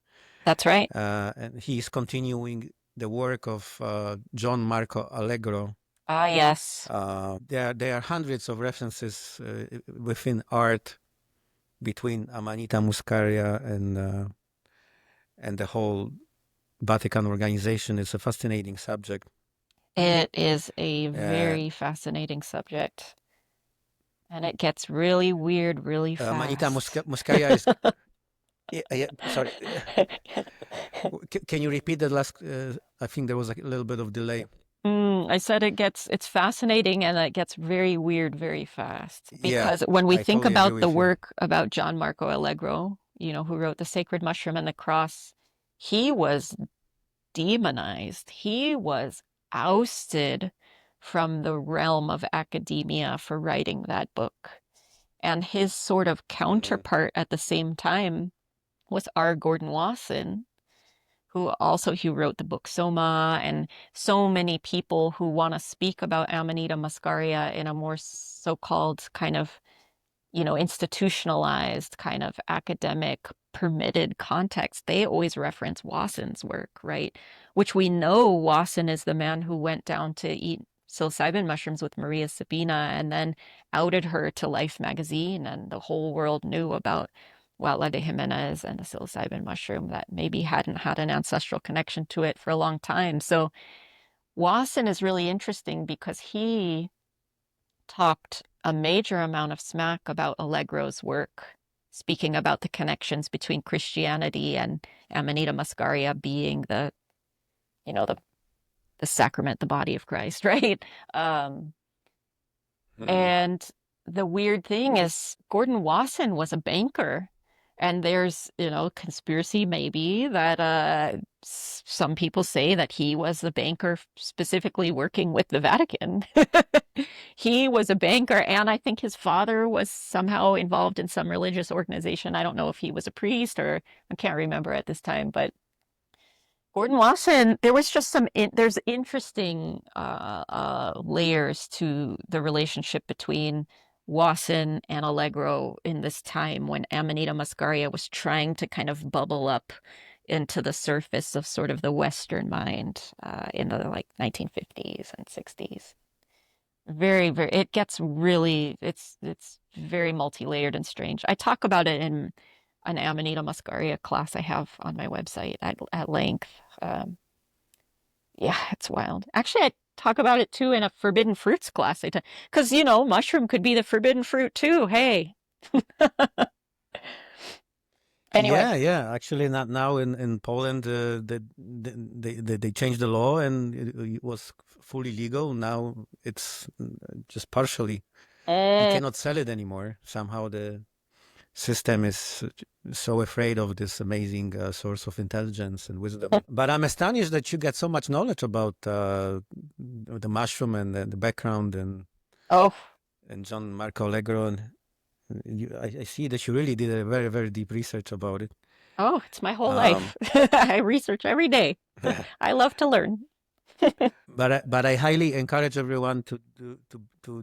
That's right. And he is continuing the work of John Marco Allegro. Ah, yes. There are hundreds of references within art between Amanita muscaria and the whole Vatican organization. It's a fascinating subject. It is a Uh, very fascinating subject, and it gets really weird really Amanita fast. muscaria is. Yeah, sorry. Can you repeat the last? I think there was a little bit of delay. I said it's fascinating and it gets very weird very fast Yeah, because when we I think totally agree about the with you. work about John Marco Allegro, you know, who wrote The Sacred Mushroom and the Cross, he was demonized. He was ousted from the realm of academia for writing that book. And his sort of Mm, counterpart at the same time was R. Gordon Wasson, who also he wrote the book Soma, and so many people who want to speak about Amanita muscaria in a more so-called kind of, you know, institutionalized kind of academic permitted context, they always reference Wasson's work, right? Which we know Wasson is the man who went down to eat psilocybin mushrooms with Maria Sabina and then outed her to Life magazine, and the whole world knew about Huautla de Jimenez and the psilocybin mushroom that maybe hadn't had an ancestral connection to it for a long time. So Wasson is really interesting because he talked a major amount of smack about Allegro's work, speaking about the connections between Christianity and Amanita muscaria being the, you know, the sacrament, the body of Christ, right? Um, mm, and the weird thing is Gordon Wasson was a banker. And there's, you know, conspiracy maybe that some people say that he was the banker specifically working with the Vatican. He was a banker, and I think his father was somehow involved in some religious organization. I don't know if he was a priest or I can't remember at this time, but Gordon Wasson, there was just there's interesting layers to the relationship between Wasson and Allegro in this time when Amanita muscaria was trying to kind of bubble up into the surface of sort of the Western mind in the like 1950s and 60s. Very, it gets really, it's very multi-layered and strange. I talk about it in an Amanita muscaria class I have on my website at length. Um, yeah, it's wild. Actually, I talk about it too in a forbidden fruits class. Because, you know, mushroom could be the forbidden fruit too. Hey, anyway. yeah. Actually, not now in Poland, they changed the law and it was fully legal. Now it's just partially. You Mm. cannot sell it anymore. Somehow the system is so afraid of this amazing source of intelligence and wisdom. But I'm astonished that you get so much knowledge about the mushroom and the background Oh, and John Marco Allegro. And I see that you really did a very, very deep research about it. oh, it's my whole Um, life. I research every day. I love to learn. but I highly encourage everyone to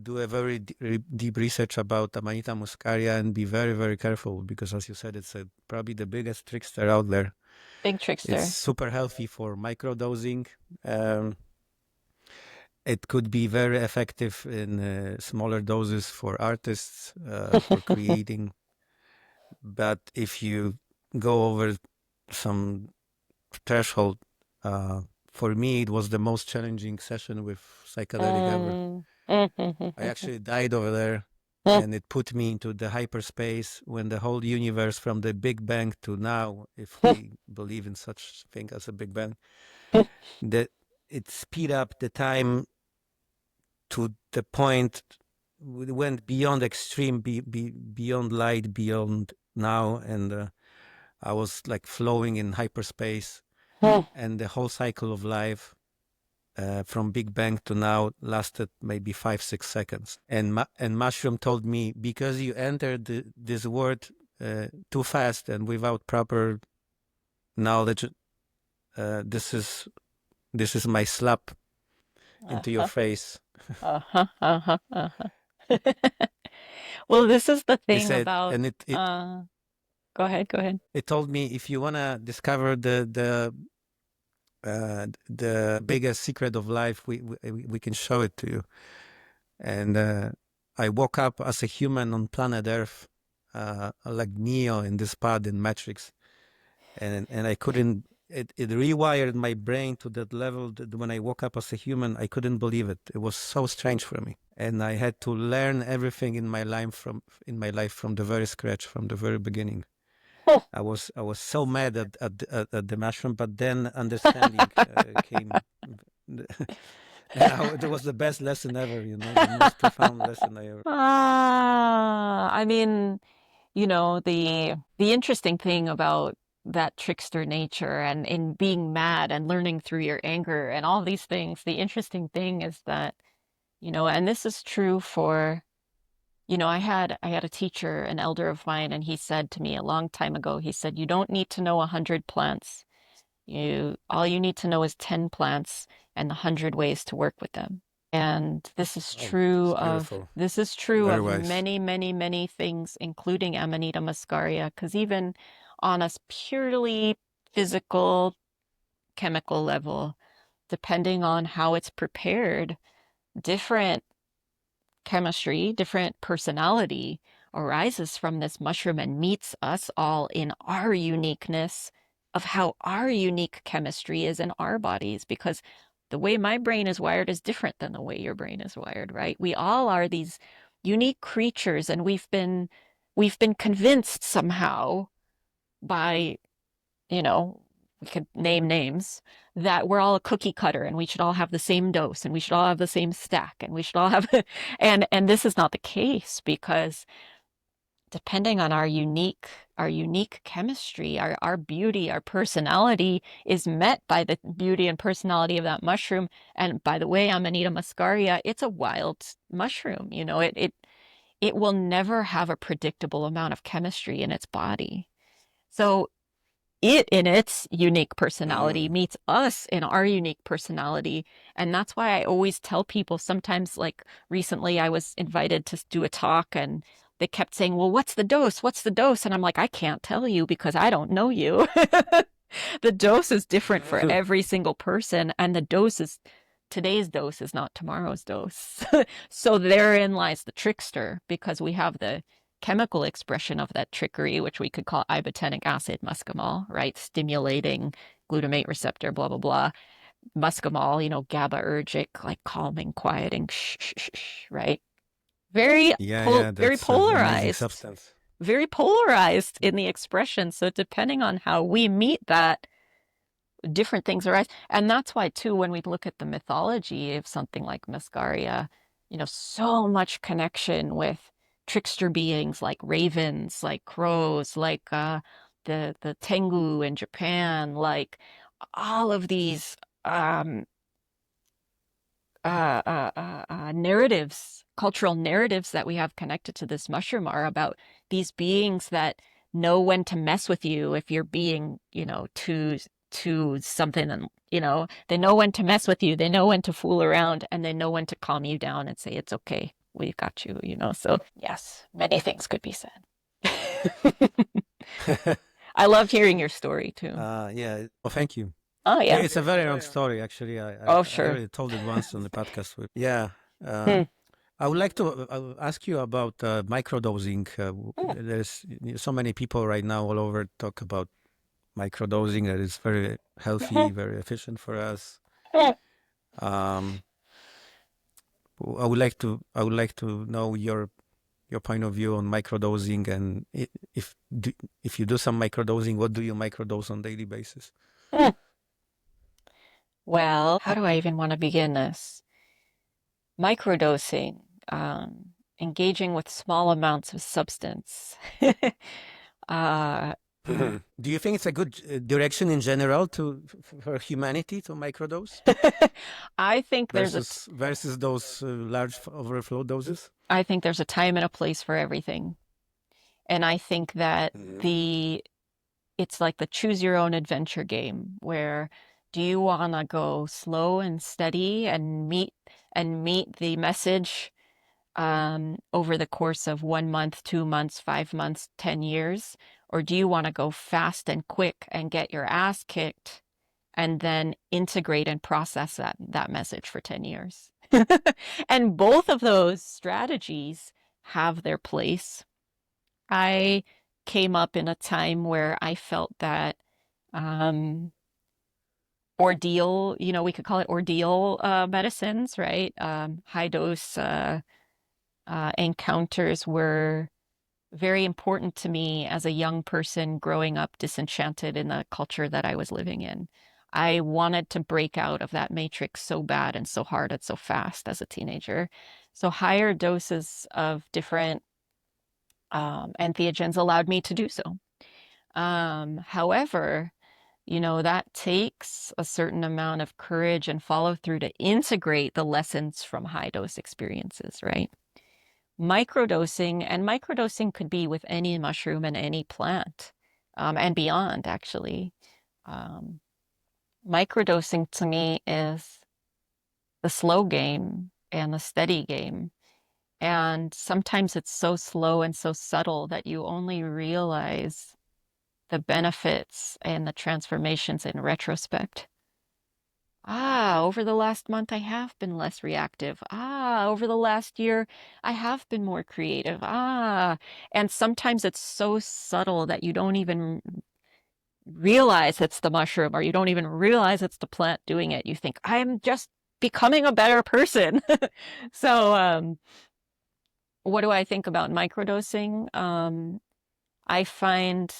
do a very deep research about Amanita muscaria and be very, very careful because, as you said, it's probably the biggest trickster out there. Big It's trickster. super healthy for microdosing. Um, it could be very effective in smaller doses for artists for creating. But if you go over some threshold, uh, for me, it was the most challenging session with psychedelic ever. Mm. I actually died over there, and it put me into the hyperspace when the whole universe, from the Big Bang to now, if we believe in such thing as a Big Bang, that it speed up the time to the point we went beyond extreme, beyond light, beyond now, and I was like flowing in hyperspace, and the whole cycle of life from Big Bang to now lasted maybe 5 6 seconds. And Mushroom told me, because you entered this world too fast and without proper knowledge, uh, this is this is my slap into your Uh-huh. face. Uh-huh. Uh-huh. Uh-huh. Well, this is the He thing said, about and go ahead, go ahead. it told me, if you wanna discover the biggest secret of life, we can show it to you. And I woke up as a human on planet Earth, like Neo in this pod in Matrix, and I couldn't. It rewired my brain to that level that when I woke up as a human, I couldn't believe it. It was so strange for me, and I had to learn everything in my life from the very scratch, from the very beginning. I was so mad at the mushroom, but then understanding came. And it was the best lesson ever, the most profound lesson I ever. I mean, the interesting thing about that trickster nature and in being mad and learning through your anger and all these things, the interesting thing is that, and this is true for, I had a teacher, an elder of mine, and he said to me a long time ago, he said, you don't need to know 100 plants. All you need to know is 10 plants and 100 ways to work with them. And Oh, it's beautiful. this is true Very of wise. many, many, many things, including Amanita muscaria, because even on a purely physical, chemical level, depending on how it's prepared, different chemistry, different personality arises from this mushroom and meets us all in our uniqueness of how our unique chemistry is in our bodies, because the way my brain is wired is different than the way your brain is wired, right? We all are these unique creatures, and we've been convinced somehow by, you know, we could name names, that we're all a cookie cutter and we should all have the same dose and we should all have the same stack and we should all have and this is not the case, because depending on our unique chemistry, our beauty, our personality is met by the beauty and personality of that mushroom. And by the way, Amanita muscaria, it's a wild mushroom. It will never have a predictable amount of chemistry in its body. So it in its unique personality Mm. meets us in our unique personality. And that's why I always tell people, sometimes, like recently, I was invited to do a talk and they kept saying, well, what's the dose? What's the dose? And I'm like, I can't tell you because I don't know you. The dose is different for every single person. And today's dose is not tomorrow's dose. So therein lies the trickster, because we have the chemical expression of that trickery, which we could call ibotenic acid muscimol, right? Stimulating glutamate receptor, blah, blah, blah. Muscimol, GABAergic, like calming, quieting, shh, shh, shh, shh, right? Very, Yeah, yeah, very that's an amazing polarized, substance. very polarized in the expression. So depending on how we meet that, different things arise. And that's why, too, when we look at the mythology of something like Mascaria, so much connection with trickster beings like ravens, like crows, like the Tengu in Japan, like all of these um, narratives, cultural narratives that we have connected to this mushroom are about these beings that know when to mess with you if you're being, too something, and they know when to mess with you, they know when to fool around, and they know when to calm you down and say it's okay, we've got you. So yes, many things could be said. I loved hearing your story too. Yeah. Oh, thank you. Oh yeah. It's a very long story, actually. Oh I sure. already told it once on the podcast. Yeah. Hmm. I would like to ask you about microdosing. Hmm. There's so many people right now all over talk about microdosing that is very healthy, very efficient for us. Um, I would like to know your point of view on microdosing and if you do some microdosing, what do you microdose on daily basis? Well, how do I even want to begin this? Microdosing, engaging with small amounts of substance. uh, Do you think it's a good direction in general for humanity to microdose I think there's a versus those large overflow doses? I think there's a time and a place for everything. And I think that it's like the choose your own adventure game where do you want to go slow and steady and meet the message over the course of 1 month, 2 months, 5 months, 10 years? Or do you want to go fast and quick and get your ass kicked and then integrate and process that message for 10 years? And both of those strategies have their place. I came up in a time where I felt that um, ordeal, we could call it ordeal medicines, right? High dose encounters were very important to me as a young person growing up disenchanted in the culture that I was living in. I wanted to break out of that matrix so bad and so hard and so fast as a teenager. So higher doses of different entheogens allowed me to do so. However, that takes a certain amount of courage and follow through to integrate the lessons from high dose experiences, right? Microdosing could be with any mushroom and any plant, and beyond, actually. Um, Microdosing to me is the slow game and the steady game. And sometimes it's so slow and so subtle that you only realize the benefits and the transformations in retrospect. Over the last month, I have been less reactive. Over the last year, I have been more creative. And sometimes it's so subtle that you don't even realize it's the mushroom or you don't even realize it's the plant doing it. You think, I'm just becoming a better person. So, what do I think about microdosing? I find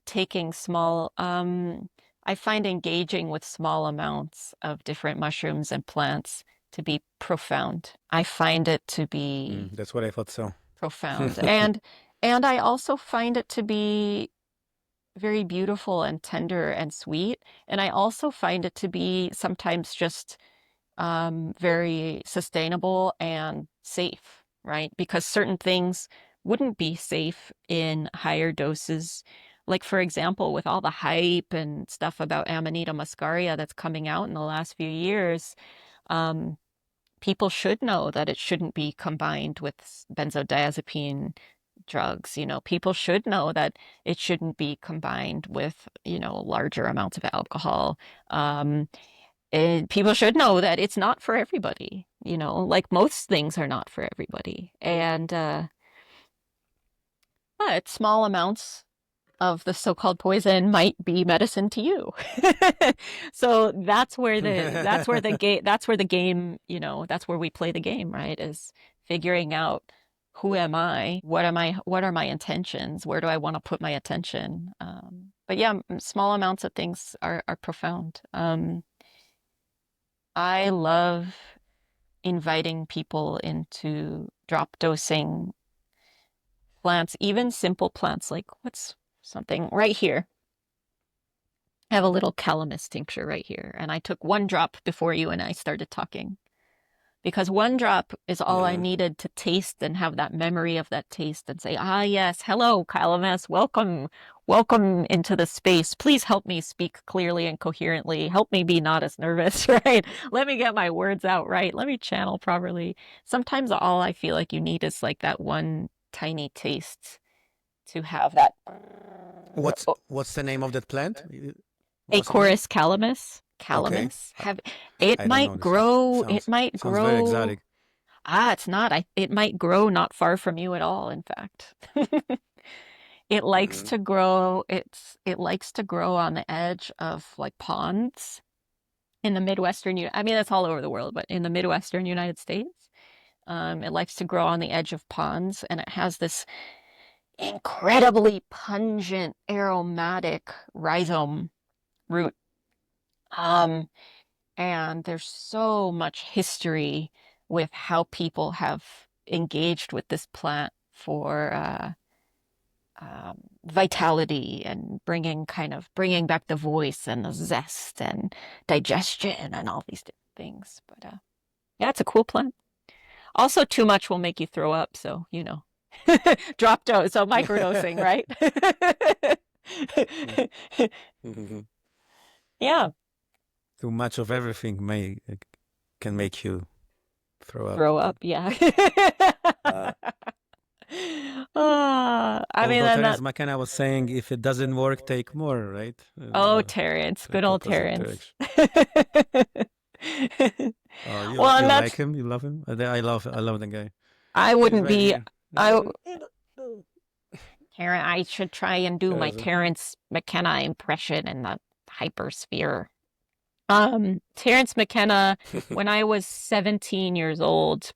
taking small, I find engaging with small amounts of different mushrooms and plants to be profound. I find it to be That's what I thought so. profound. And I also find it to be very beautiful and tender and sweet. And I also find it to be sometimes just very sustainable and safe, right? Because certain things wouldn't be safe in higher doses. Like, for example, with all the hype and stuff about Amanita muscaria that's coming out in the last few years, um, people should know that it shouldn't be combined with benzodiazepine drugs. People should know that it shouldn't be combined with, larger amounts of alcohol. Um, and people should know that it's not for everybody, like most things are not for everybody. And but small amounts of the so-called poison might be medicine to you. So that's where the game, that's where we play the game, right? Is figuring out who am I? What are my intentions? Where do I want to put my attention? But yeah, small amounts of things are profound. I love inviting people into drop dosing plants, even simple plants like what's something right here. I have a little calamus tincture right here, and I took one drop before you and I started talking because one drop is all I needed to taste and have that memory of that taste and say, yes, hello, calamus, welcome into the space. Please help me speak clearly and coherently. Help me be not as nervous, right? Let me get my words out right. Let me channel properly. Sometimes all I feel like you need is like that one tiny taste to have that. What's the name of that plant? Once again? Acorus calamus. Okay. Calamus. Have it I don't know might this. grow. It Sounds might sounds very grow. exotic. It's not. It might grow not far from you at all, in fact. It likes Hmm. to grow. It likes to grow on the edge of like ponds in the I mean, that's all over the world, but in the Midwestern United States, it likes to grow on the edge of ponds, and it has this incredibly pungent, aromatic rhizome root. Um, and there's so much history with how people have engaged with this plant for vitality and bringing back the voice and the zest and digestion and all these different things. But yeah, it's a cool plant. Also, too much will make you throw up, so drop dose, so microdosing, right? Yeah, Too much of everything may can make you throw up. throw up, yeah. Uh, I mean, Although and Terence that, McKenna was saying, if it doesn't work, take more, right? oh, Terrence, good Like old opposite Terrence. direction. Oh, Well, you and like that's, him? You love him? I love the guy. I He's wouldn't right be, here. I, Terrence, I should try and do my Yes. Terrence McKenna impression in the hypersphere. Terrence McKenna, when I was 17 years old,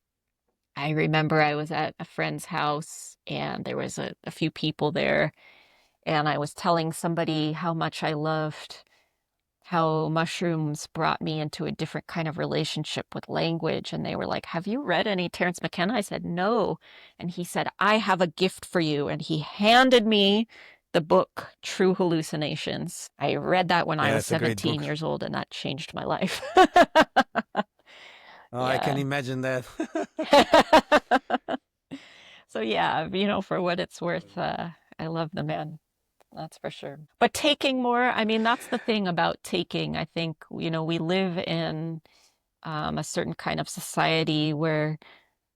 I remember I was at a friend's house and there was a few people there, and I was telling somebody how much I loved how mushrooms brought me into a different kind of relationship with language. And they were like, "Have you read any Terrence McKenna?" I said, "No." And he said, "I have a gift for you." And he handed me the book, True Hallucinations. I read that when I Yeah, was it's a great 17 book. years old, and that changed my life. Oh, I can Yeah. imagine that. So, yeah, for what it's worth, I love the man. That's for sure. But taking more, I mean, that's the thing about taking. I think, we live in a certain kind of society where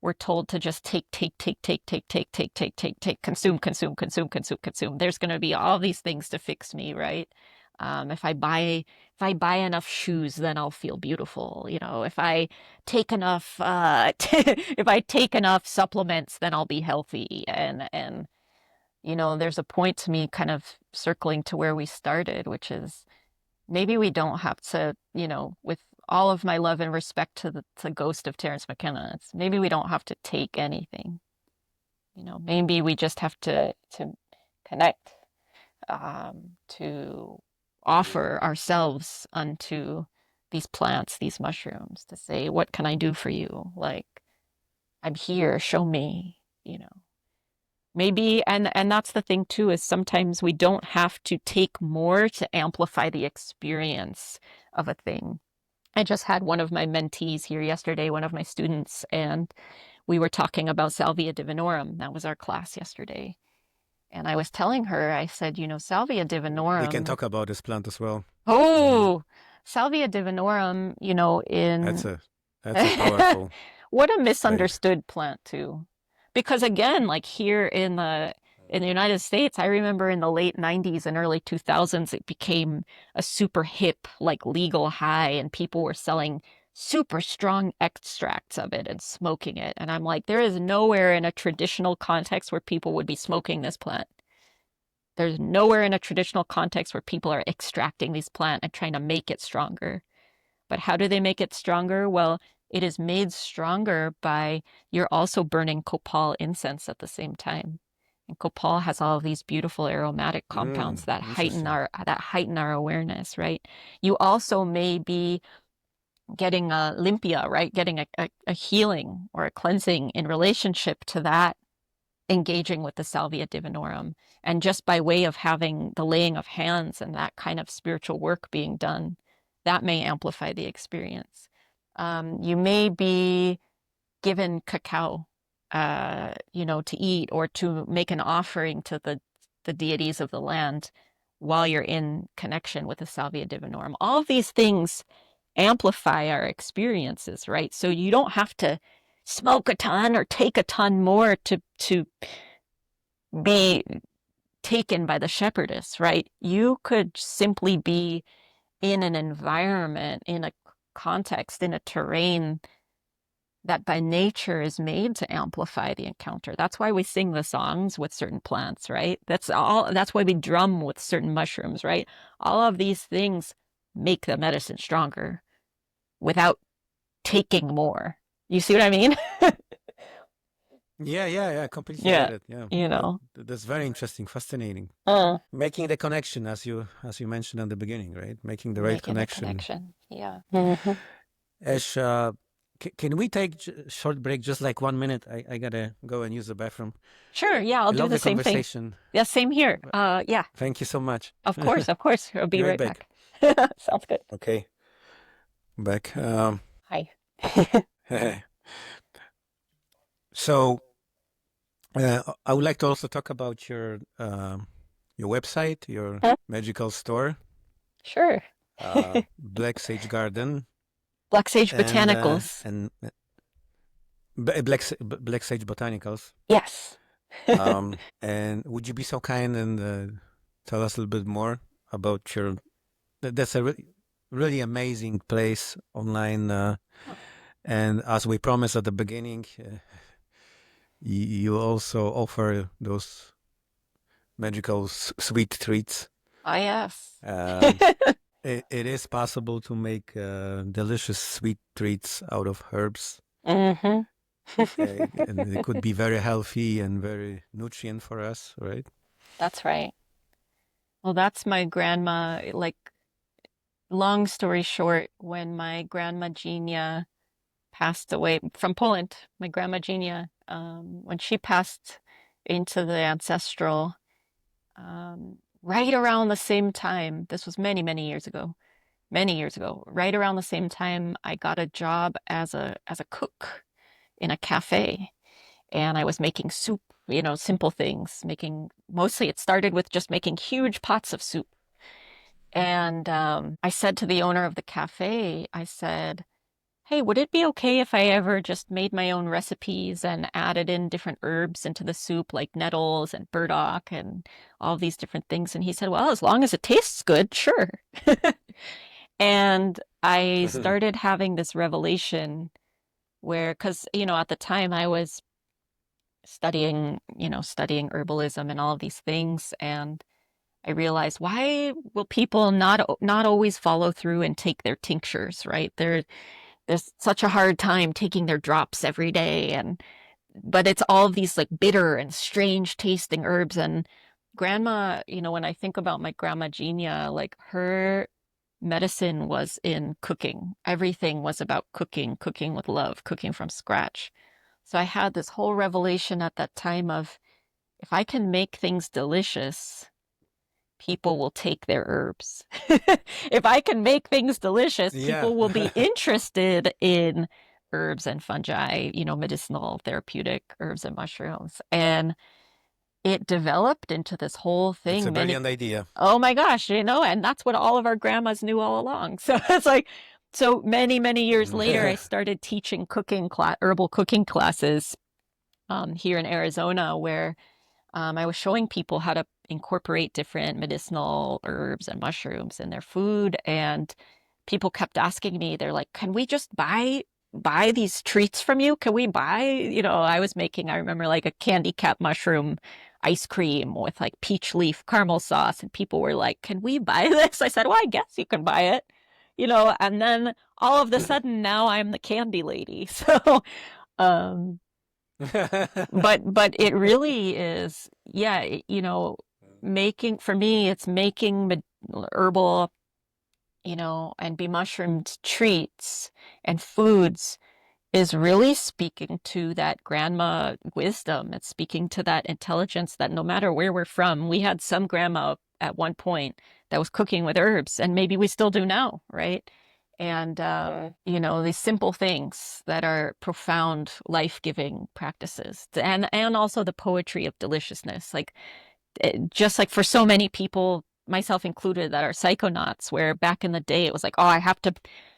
we're told to just take, take, take, take, take, take, take, take, take, take, consume, consume, consume, consume, consume. There's going to be all these things to fix me, right? If I buy enough shoes, then I'll feel beautiful. If I take enough, if I take enough supplements, then I'll be healthy. And there's a point to me kind of circling to where we started, which is maybe we don't have to, with all of my love and respect to the ghost of Terrence McKenna, maybe we don't have to take anything. Maybe we just have to connect, to offer ourselves unto these plants, these mushrooms, to say, what can I do for you? Like, I'm here, show me, maybe. And that's the thing too, is sometimes we don't have to take more to amplify the experience of a thing. I just had one of my mentees here yesterday, one of my students, and we were talking about Salvia divinorum. That was our class yesterday. And I was telling her, I said, Salvia We can divinorum. talk about this plant as well. Hmm. Oh, Salvia divinorum, That's in a powerful what a plant. misunderstood plant too. Because again, like here in the United States, I remember in the late 90s and early 2000s, it became a super hip, like legal high, and people were selling super strong extracts of it and smoking it. And I'm like, there is nowhere in a traditional context where people would be smoking this plant. There's nowhere in a traditional context where people are extracting these plant and trying to make it stronger. But how do they make it stronger? Well, it is made stronger by you're also burning copal incense at the same time. And copal has all of these beautiful aromatic compounds that heighten Interesting. our awareness, right? You also may be getting a limpia, right? Getting a healing or a cleansing in relationship to that, engaging with the Salvia Divinorum. And just by way of having the laying of hands and that kind of spiritual work being done, that may amplify the experience. You may be given cacao, to eat or to make an offering to the deities of the land while you're in connection with the Salvia Divinorum. All of these things amplify our experiences, right? So you don't have to smoke a ton or take a ton more to be taken by the shepherdess, right? You could simply be in an environment, in a context, in a terrain that by nature is made to amplify the encounter. That's why we sing the songs with certain plants, right? That's why we drum with certain mushrooms, right? All of these things make the medicine stronger without taking more. You see what I mean? Yeah, yeah, yeah. Completely Yeah, get it. Yeah, you but know. that's very interesting, fascinating. Uh, Making the connection, as you mentioned at the beginning, right? Making the right Making the connection. connection. Yeah. Mm-hmm. Ash, can we take a short break, just like 1 minute? I gotta go and use the bathroom. Sure. Yeah, I'll I do love the the same thing. conversation. Yeah, same here. Yeah, Thank you so much. of course, of course. I'll Be be right right back. back. Sounds good. Okay, back. Hi. So I would like to also talk about your website, your magical store, Sure. Black Sage Garden, Black Sage and Botanicals. Black Sage Botanicals. Yes. And would you be so kind and tell us a little bit more about your? That's a really amazing place online. And as we promised at the beginning, you also offer those magical sweet treats. Ah, yes. Um, it is possible to make delicious sweet treats out of herbs. Mm-hmm. And it could be very healthy and very nutrient for us, right? That's right. Well, that's my grandma. Like, long story short, when my grandma Genia passed away from Poland, my grandma Genia, when she passed into the ancestral, right around the same time, this was many years ago, right around the same time, I got a job as a cook in a cafe, and I was making soup, simple things, making mostly it started with just making huge pots of soup. And I said to the owner of the cafe, I said, hey, would it be okay if I ever just made my own recipes and added in different herbs into the soup, like nettles and burdock and all these different things? And he said, well, as long as it tastes good, sure. And I started having this revelation where, because, at the time I was studying herbalism and all of these things. And I realized, why will people not always follow through and take their tinctures, right? There's such a hard time taking their drops every day, and but it's all of these like bitter and strange tasting herbs. And grandma, when I think about my grandma Genia, like her medicine was in cooking. Everything was about cooking, cooking with love, cooking from scratch. So I had this whole revelation at that time of, if I can make things delicious, people will take their herbs. If I can make things delicious, Yeah. people will be interested in herbs and fungi, medicinal, therapeutic herbs and mushrooms. And it developed into this whole That's a thing. brilliant idea. Oh my gosh, and that's what all of our grandmas knew all along. So it's like, so many years later, I started teaching herbal cooking classes here in Arizona, where I was showing people how to incorporate different medicinal herbs and mushrooms in their food, and people kept asking me, they're like, "Can we just buy these treats from you? Can we buy?" I was making, I remember, like a candy cap mushroom ice cream with like peach leaf caramel sauce, and people were like, "Can we buy this?" I said, "Well, I guess you can buy it." And then all of a sudden now I'm the candy lady. So, um, but it really is, yeah, making, for me, it's making herbal, and be mushroomed treats and foods is really speaking to that grandma wisdom. It's speaking to that intelligence that no matter where we're from, we had some grandma at one point that was cooking with herbs, and maybe we still do now, right? And, these simple things that are profound, life-giving practices. And also the poetry of deliciousness. Like, just like for so many people, myself included, that are psychonauts, where back in the day it was like, oh, I have to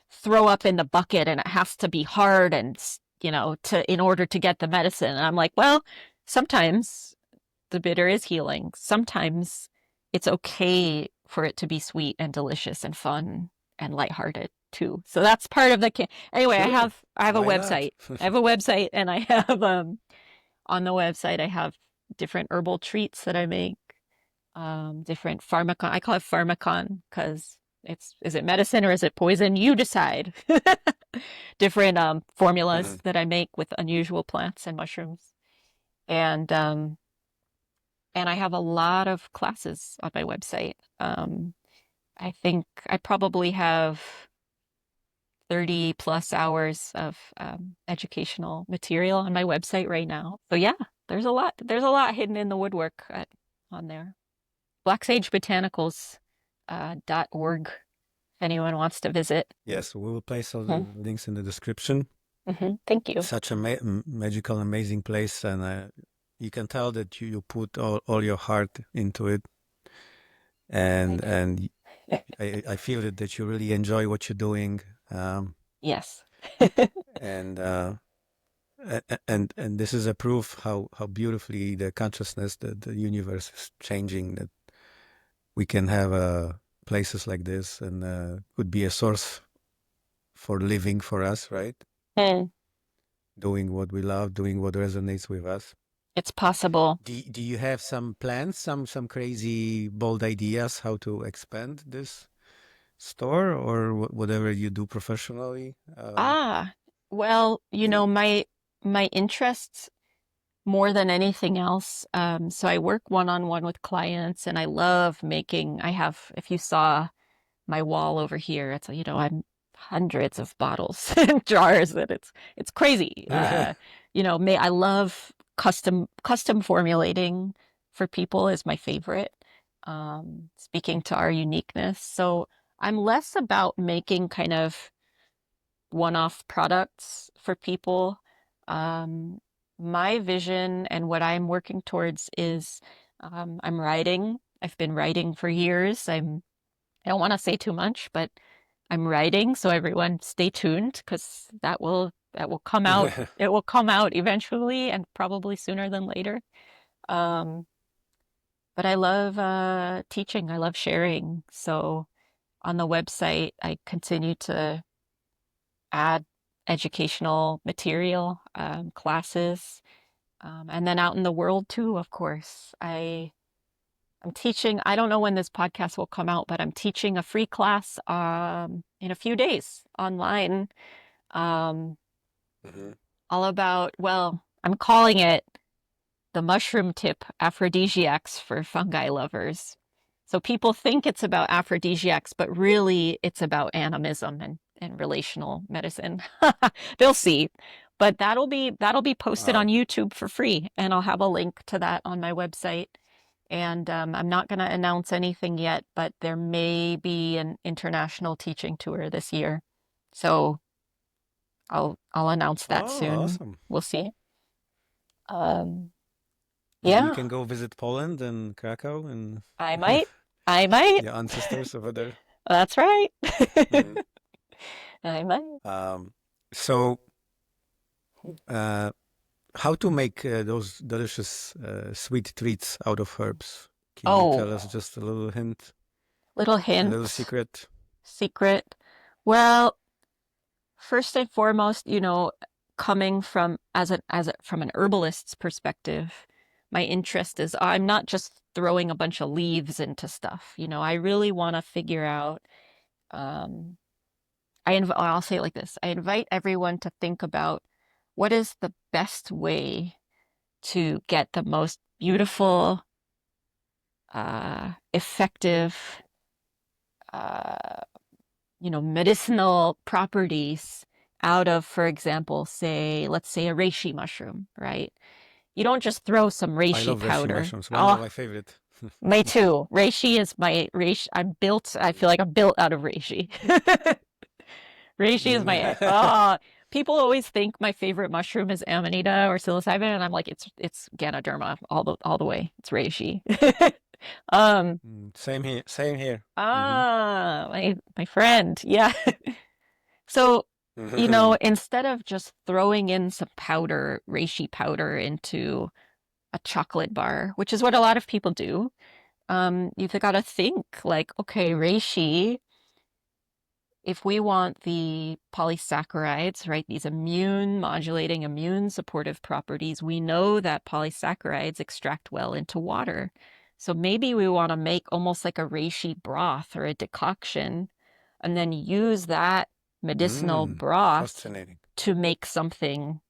throw up in the bucket and it has to be hard, and to in order to get the medicine. And I'm like, well, sometimes the bitter is healing. Sometimes it's okay for it to be sweet and delicious and fun and lighthearted too. So that's part of the anyway, Sure. I have a Why not? website. I have a website and I have on the website I have different herbal treats that I make, different pharmacon. I call it pharmacon because it's is it medicine or is it poison? You decide. Different formulas Mhm. that I make with unusual plants and mushrooms. And and I have a lot of classes on my website. I think I probably have 30 plus hours of educational material on my website right now. So yeah, there's a lot hidden in the woodwork on there. blacksagebotanicals.org if anyone wants to visit. Yes, we will place all the Hmm. links in the description. Thank you. Such a magical, amazing place, and you can tell that you put all your heart into it, I and do. I feel that you really enjoy what you're doing, um, Yes. and and this is a proof how beautifully the consciousness, the universe is changing. That we can have places like this, and could be a source for living for us, right? Hmm. Doing what we love, doing what resonates with us. It's possible. Do you have some plans, some crazy bold ideas how to expand this store or whatever you do professionally? Ah, well, You know, my interests more than anything else. So I work one-on-one with clients and I love making, I have, if you saw my wall over here, it's, I'm hundreds of bottles and jars and it's crazy. I love custom formulating for people is my favorite. Speaking to our uniqueness. So I'm less about making kind of one-off products for people. Um, my vision and what I'm working towards is I'm writing. I've been writing for years. I don't want to say too much, but I'm writing, so everyone stay tuned because that will come out. It will come out eventually and probably sooner than later. Um, but I love teaching. I love sharing. So on the website, I continue to add educational material, classes, and then out in the world too, of course. I'm teaching, I don't know when this podcast will come out, but I'm teaching a free class in a few days online, um, Mhm. all about, well, I'm calling it the mushroom tip aphrodisiacs for fungi lovers. So people think it's about aphrodisiacs, but really it's about animism and relational medicine. They'll see. But that'll be posted on Wow. YouTube for free, and I'll have a link to that on my website. And I'm not going to announce anything yet, but there may be an international teaching tour this year. So I'll announce that Oh, soon. awesome. We'll see. Um, Maybe you yeah, can go visit Poland and Krakow and I might. I might. your ancestors over there. That's right. Mhm. I might. Um, so, uh, how to make those delicious sweet treats out of herbs? Can you Oh, tell us just a little hint, little a little hint, secret? secret. Well, first and foremost, coming from from an herbalist's perspective, my interest is I'm not just throwing a bunch of leaves into stuff. I really want to figure out. Um, I'll say it like this. I invite everyone to think about what is the best way to get the most beautiful, effective, uh, medicinal properties out of, for example, let's say a reishi mushroom, right? You don't just throw some I reishi love reishi powder. mushrooms, one of Oh, my favorite. me too. Reishi is my reishi. I feel like I'm built out of reishi. Reishi is my, people always think my favorite mushroom is amanita or psilocybin, and I'm like, it's Ganoderma all the way. It's reishi. Um, Same here, same here. Hmm. my friend. Yeah. So, instead of just throwing in some powder, reishi powder into a chocolate bar, which is what a lot of people do. You've got to think like, okay, reishi, if we want the polysaccharides, right, these immune modulating, immune supportive properties, we know that polysaccharides extract well into water. So maybe we want to make almost like a reishi broth or a decoction and then use that medicinal broth Fascinating. to make something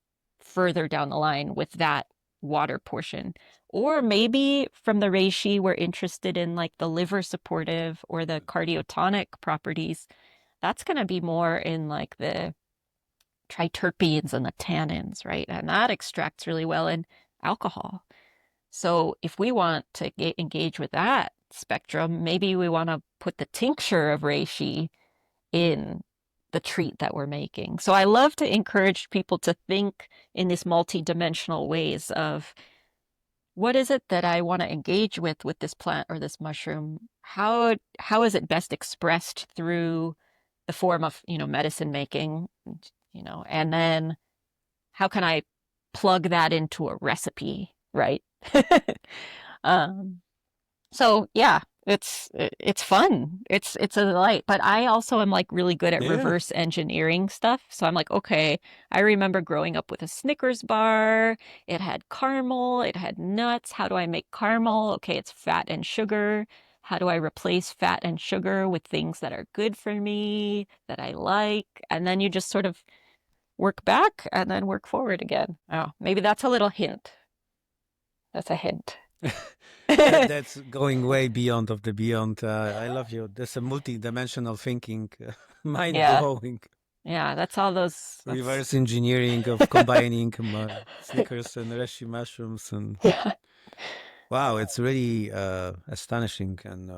further down the line with that water portion. Or maybe from the reishi, we're interested in like the liver supportive or the cardiotonic properties. That's going to be more in like the triterpenes and the tannins, right? And that extracts really well in alcohol. So if we want to engage with that spectrum, maybe we want to put the tincture of reishi in the treat that we're making. So I love to encourage people to think in these multi-dimensional ways of what is it that I want to engage with this plant or this mushroom? How is it best expressed through the form of, medicine making, and then how can I plug that into a recipe, right? um, so yeah, it's fun. It's a delight. But I also am like really good at Yeah. reverse engineering stuff. So I'm like, okay, I remember growing up with a Snickers bar. It had caramel, it had nuts. How do I make caramel? Okay, it's fat and sugar. How do I replace fat and sugar with things that are good for me, that I like? And then you just sort of work back and then work forward again. Oh, maybe that's a little hint. That's a hint. That's going way beyond of the beyond. I love you. There's a multi-dimensional thinking, mind Yeah. blowing, Yeah, that's all those that's reverse engineering of combining Snickers and reishi mushrooms, and yeah. wow, it's really astonishing, and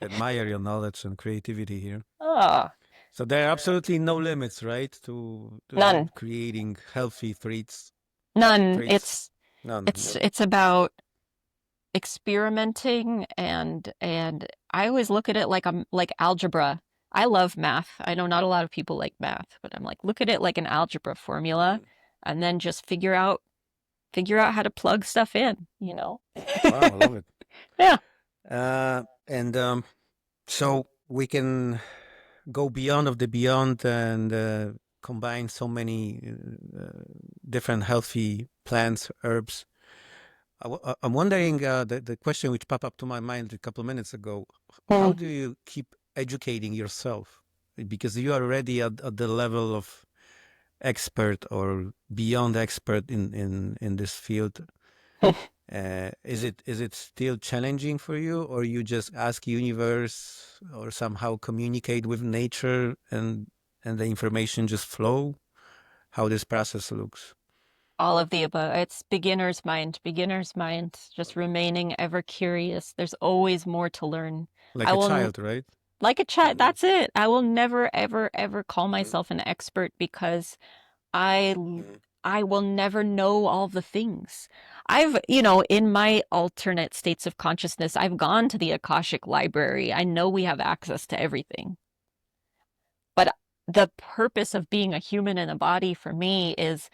admire your knowledge and creativity here. Oh, So there are absolutely no limits, right, to none. creating healthy treats. None. Treats, It's none. it's it's about experimenting and I always look at it like I'm like algebra. I love math. I know not a lot of people like math, but I'm like look at it like an algebra formula Mm. and then just figure out how to plug stuff in. Wow, I love it. Yeah. And so we can go beyond of the beyond and combine so many different healthy plants, herbs. I'm wondering the question which popped up to my mind a couple of minutes ago. How Mm. do you keep educating yourself? Because you are already at the level of expert or beyond expert in this field. Is it still challenging for you, or you just ask universe or somehow communicate with nature and the information just flow? How this process looks All of the above. It's beginner's mind, just remaining ever curious. There's always more to learn. like I a will child, right? like a chat. Mm-hmm. That's it. I will never, ever, ever call myself an expert because I Mm-hmm. I will never know all the things. In my alternate states of consciousness, I've gone to the Akashic library. I know we have access to everything. But the purpose of being a human in a body for me is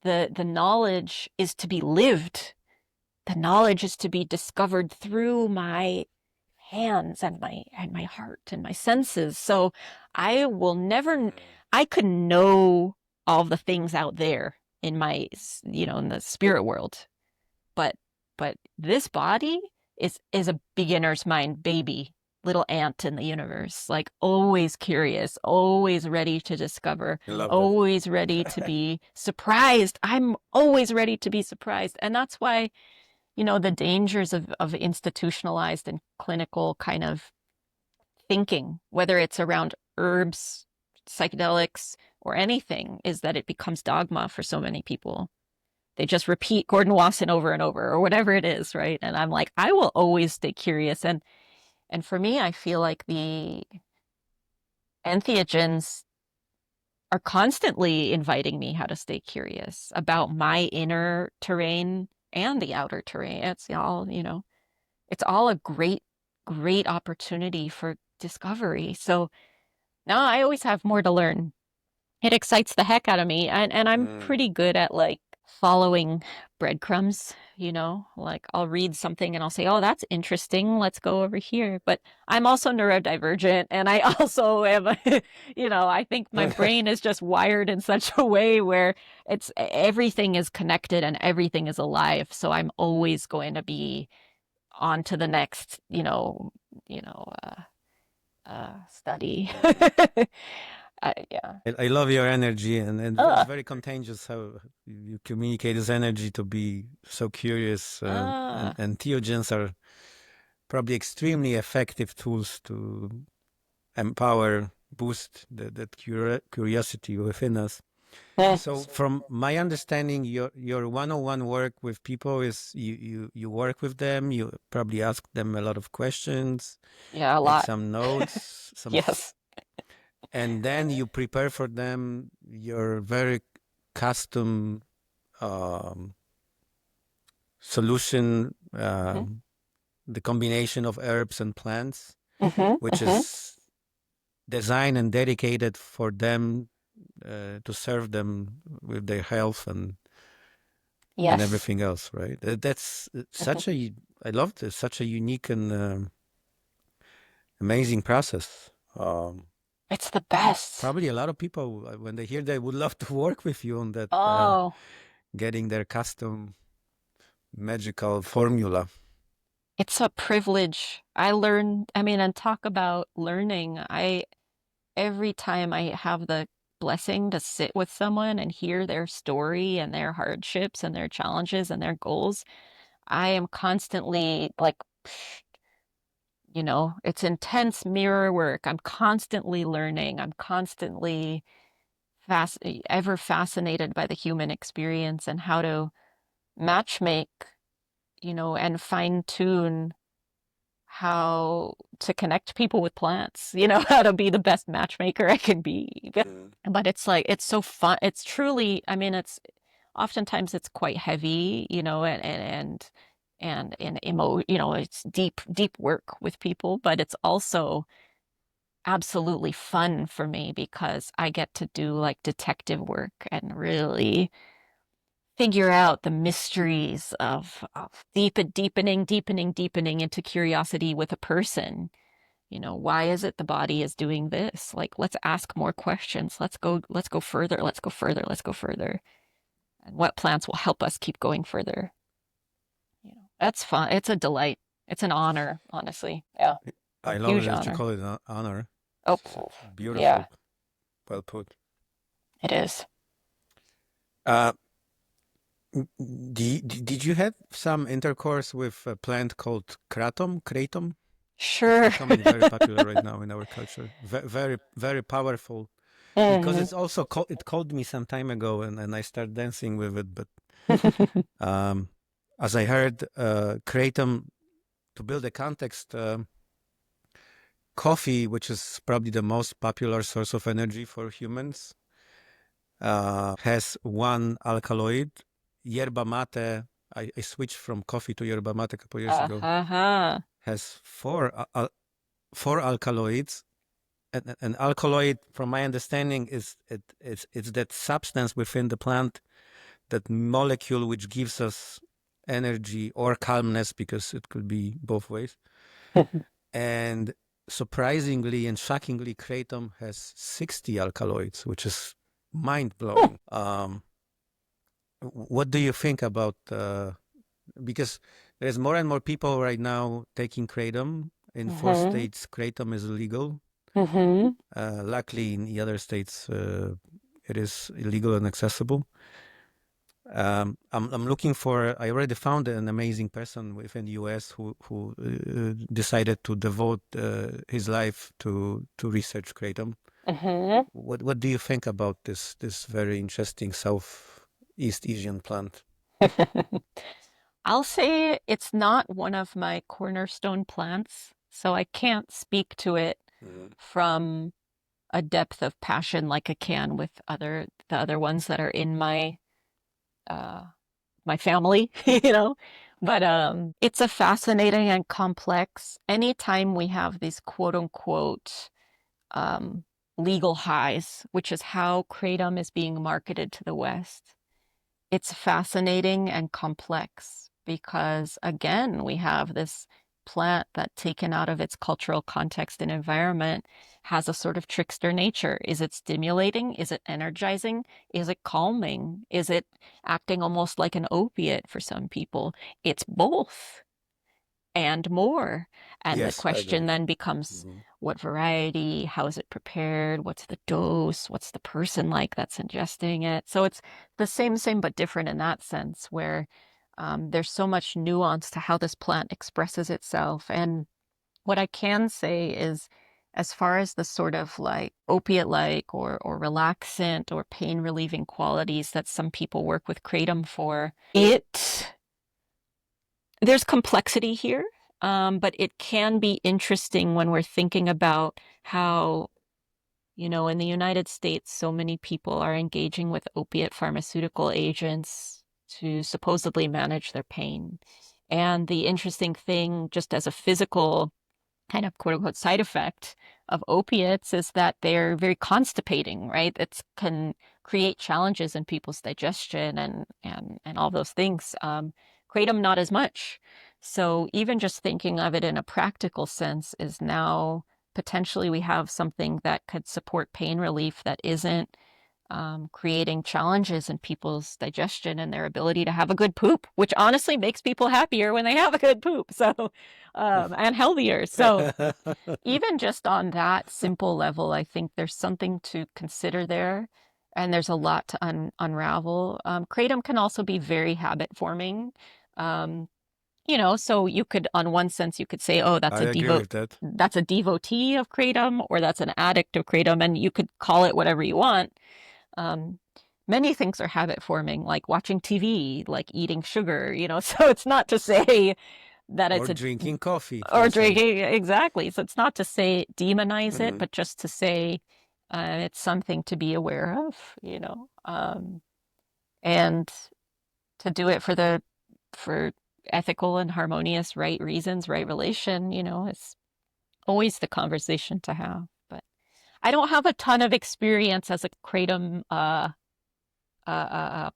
the knowledge is to be lived. The knowledge is to be discovered through my hands and my heart and my senses. So I will never I could know all the things out there in in the spirit world. But this body is a beginner's mind baby, little ant in the universe, like always curious, always ready to discover, I love that. always ready to be surprised. I'm always ready to be surprised. And that's why the dangers of institutionalized and clinical kind of thinking, whether it's around herbs, psychedelics, or anything, is that it becomes dogma for so many people. They just repeat Gordon Wasson over and over, or whatever it is, right? And I'm like, I will always stay curious. And for me, I feel like the entheogens are constantly inviting me how to stay curious about my inner terrain and the outer terrain. It's all a great, great opportunity for discovery. So now I always have more to learn. It excites the heck out of me. And I'm Mm. pretty good at like following breadcrumbs, like I'll read something and I'll say, oh, that's interesting. Let's go over here. But I'm also neurodivergent and I also am, I think my brain is just wired in such a way where it's everything is connected and everything is alive. So I'm always going to be on to the next, you know, study. Yeah. I love your energy, and it's Uh, very contagious how you communicate this energy to be so curious. uh, And theogens are probably extremely effective tools to empower, boost that curiosity within us. So, from my understanding, your one-on-one work with people is you work with them, you probably ask them a lot of questions, yeah, a make lot. some notes, Yes. and then you prepare for them your very custom um, solution, Hmm. the combination of herbs and plants, Hmm. which Hmm. is designed and dedicated for them to serve them with their health and Yes. everything else, right? That's Hmm. such a I love this, such a unique and amazing process. It's the best. Probably a lot of people, when they hear that, would love to work with you on that, Oh, getting their custom magical formula. it's a privilege. And talk about learning. Every time I have the blessing to sit with someone and hear their story and their hardships and their challenges and their goals, I am constantly like, it's intense mirror work. I'm constantly learning. I'm constantly ever fascinated by the human experience and how to matchmake, and fine tune how to connect people with plants, how to be the best matchmaker I can be. Mm. But it's like, it's so fun. It's truly, it's oftentimes it's quite heavy, it's deep, deep work with people, but it's also absolutely fun for me because I get to do like detective work and really figure out the mysteries of deepening into curiosity with a person. Why is it the body is doing this? Like, let's ask more questions. Let's go further. Let's go further. Let's go further. And what plants will help us keep going further? That's fun. It's a delight. It's an honor, honestly. Yeah. A I love it huge that you honor. call it an honor. Oh, It's yeah, beautiful, well put. it is. Uh, did you have some intercourse with a plant called kratom? It's Sure. becoming very popular right now in our culture. Very, very powerful because Hmm. it's also it called me some time ago, and I started dancing with it. But um, as I heard, kratom, to build a context, coffee, which is probably the most popular source of energy for humans, has one alkaloid. Yerba mate, I switched from coffee to yerba mate a couple years ago, Uh-huh. has four alkaloids. An alkaloid, from my understanding, it's that substance within the plant, that molecule which gives us energy or calmness, because it could be both ways. And surprisingly and shockingly, kratom has 60 alkaloids, which is mind blowing. What do you think about? Because there's more and more people right now taking kratom. In four Hmm. states, kratom is illegal. Hmm. Luckily, in the other states, it is illegal and accessible. I'm looking for. I already found an amazing person within the U.S. who decided to devote his life to research kratom. Hmm. What do you think about this very interesting Southeast Asian plant? I'll say it's not one of my cornerstone plants, so I can't speak to it Mhm. from a depth of passion like I can with the other ones that are in uh my family, But it's a fascinating and complex. Anytime we have these quote unquote um legal highs, which is how kratom is being marketed to the West, it's fascinating and complex because, again, we have this plant that, taken out of its cultural context and environment, has a sort of trickster nature. Is it stimulating? Is it energizing? Is it calming? Is it acting almost like an opiate for some people? It's both and more. And the Yes, I question agree. then becomes, Hmm. what variety? How is it prepared? What's the dose? What's the person like that's ingesting it? So it's the same, but different in that sense, where there's so much nuance to how this plant expresses itself. And what I can say is, as far as the sort of like opiate like or relaxant or pain relieving qualities that some people work with kratom for, there's complexity here, but it can be interesting when we're thinking about how, in the United States, so many people are engaging with opiate pharmaceutical agents to supposedly manage their pain. And the interesting thing, just as a physical kind of quote unquote side effect of opiates, is that they're very constipating, right? It can create challenges in people's digestion and all those things. Kratom, not as much. So even just thinking of it in a practical sense is now potentially we have something that could support pain relief that isn't creating challenges in people's digestion and their ability to have a good poop, which honestly makes people happier when they have a good poop. So, and healthier. So, even just on that simple level, I think there's something to consider there. And there's a lot to unravel. Kratom can also be very habit forming. Um, so you could, on one sense, you could say, oh, I agree with that. that's a devotee of kratom, or that's an addict of kratom, and you could call it whatever you want. Um, Many things are habit forming, like watching TV, like eating sugar, So it's not to say that Or it's a, drinking coffee, or let's say. drinking, exactly. So it's not to say demonize it, Hmm. but just to say it's something to be aware of, and to do it for ethical and harmonious, right reasons, right relation, it's always the conversation to have. But I don't have a ton of experience as a kratom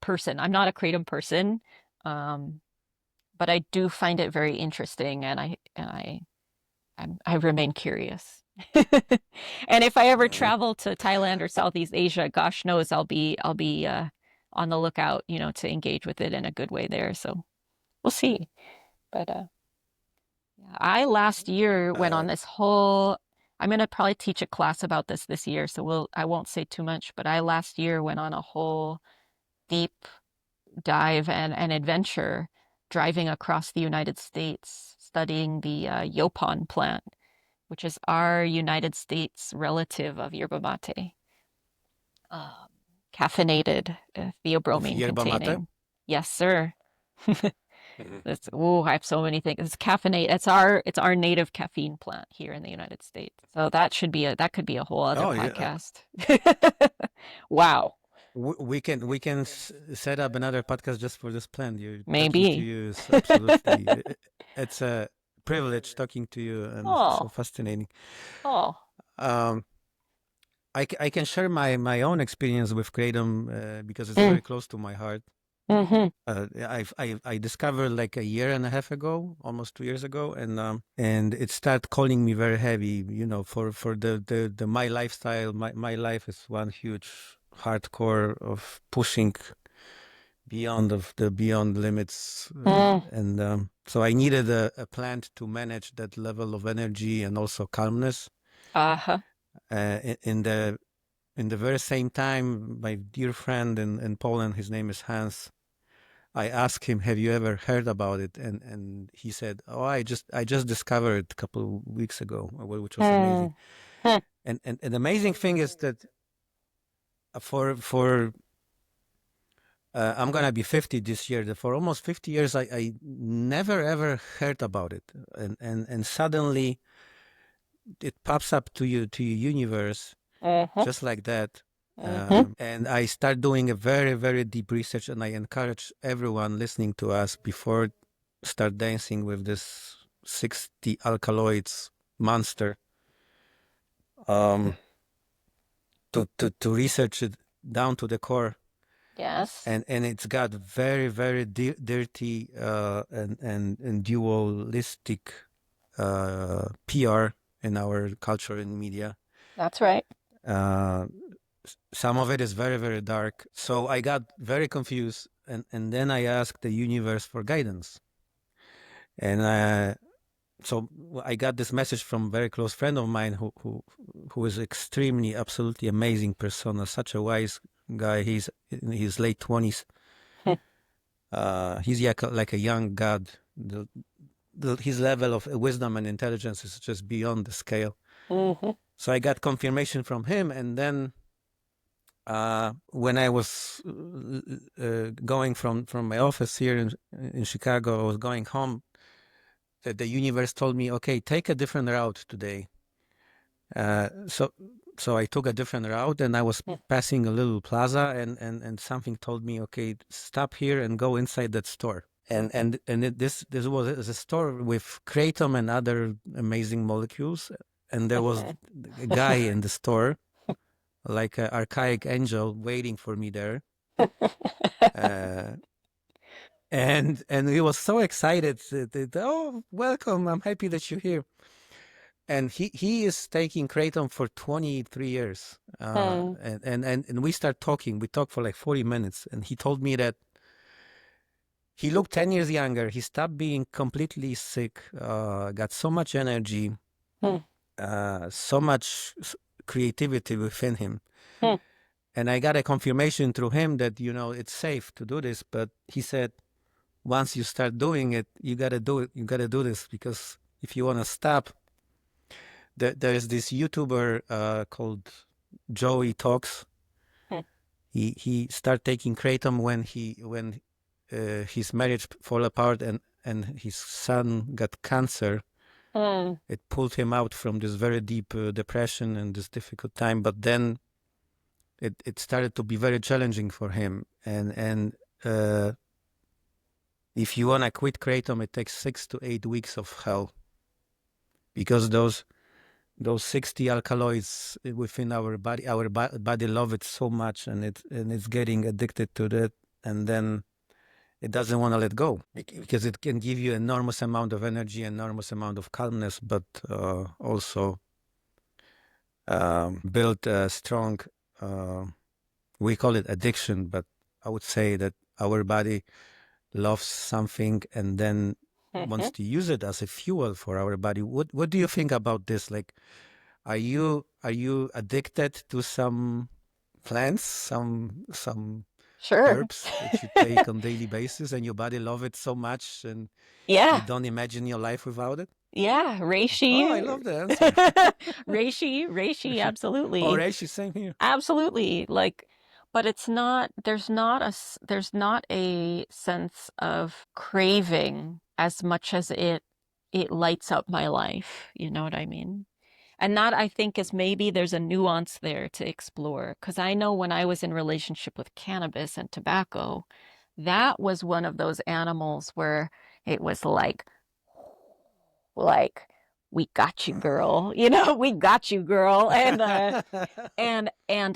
person. I'm not a kratom person, um, but I do find it very interesting, and I remain curious. And if I ever Hmm. travel to Thailand or Southeast Asia, gosh knows I'll be on the lookout, to engage with it in a good way there. So we'll see. But I last year went on this whole. I'm gonna probably teach a class about this year, so I won't say too much. But I last year went on a whole deep dive and adventure driving across the United States, studying the Yopon plant, which is our United States relative of yerba mate, um, caffeinated, Of theobromine yerba mate. containing. Yes, sir. Mhm. I have so many things. It's caffeinate. It's our native caffeine plant here in the United States. So that could be a whole other Oh, yeah. podcast. Wow, We can set up another podcast just for this plan. You talking to maybe. you is absolutely. It's a privilege talking to you, and so Oh, fascinating. oh. Um, I can share my own experience with kratom because it's Mm, very close to my heart. mm-hmm. I discovered like a year and a half ago, almost 2 years ago, and it started calling me very heavy. For the my lifestyle, my life is one huge hardcore of pushing beyond limits, Mm, and so I needed a plant to manage that level of energy and also calmness. uh-huh. In the very same time, my dear friend in Poland, his name is Hans. I asked him, "Have you ever heard about it?" And he said, "Oh, I just discovered it a couple of weeks ago, which was amazing." Mm, mm, And the amazing thing is that for I'm gonna be 50 this year. For almost 50 years, I never ever heard about it, and suddenly it pops up to your universe mhm, just like that. mhm. And I start doing a very, very deep research, and I encourage everyone listening to us before start dancing with this 60 alkaloids monster, um, to research it down to the core. Yes. and it's got very very dirty and dualistic PR in our culture and media. That's right. Uh, some of it is very very dark. So I got very confused, and then I asked the universe for guidance, and so I got this message from a very close friend of mine who is extremely, absolutely amazing persona, such a wise guy. He's in his late 20s. He's like a young god. His level of wisdom and intelligence is just beyond the scale. Hmm. So I got confirmation from him, and then when I was going from my office here in Chicago, I was going home. That the universe told me, okay, take a different route today. So I took a different route, and I was passing a little plaza, and something told me, okay, stop here and go inside that store. This was a store with kratom and other amazing molecules, and there was a guy in the store, like an archaic angel, waiting for me there. Uh, and he was so excited. Oh, welcome! I'm happy that you're here. And he is taking kratom for 23 years, Hmm. and we start talking. We talked for like 40 minutes, and he told me that he looked 10 years younger. He stopped being completely sick, got so much energy, Hmm. so much creativity within him. Hmm. And I got a confirmation through him that, it's safe to do this. But he said, once you start doing it, you got to do it. You got to do this, because if you want to stop, there's this YouTuber called Joey Talks. Hmm. He started taking kratom when his marriage fall apart, and his son got cancer. Hmm. It pulled him out from this very deep depression and this difficult time. But then it started to be very challenging for him. And uh, if you want to quit kratom, it takes 6 to 8 weeks of hell, because those 60 alkaloids within our body, body love it so much, and it's getting addicted to that, and then it doesn't want to let go, because it can give you enormous amount of energy, enormous amount of calmness, but also build a strong, uh, we call it addiction, but I would say that our body loves something and then Hmm. wants to use it as a fuel for our body. What do you think about this? Like, are you addicted to some plants, some Sure. herbs that you take on daily basis, and your body love it so much, and you Yeah. don't imagine your life without it? Yeah. Oh, I Reishi. love the answer. Reishi, Oh, absolutely. Reishi, same here. Absolutely. But it's not, there's not a sense of craving as much as it lights up my life. You know what I mean? And that, I think, is maybe there's a nuance there to explore. Because I know when I was in relationship with cannabis and tobacco, that was one of those animals where it was like, we got you, girl. We got you, girl. And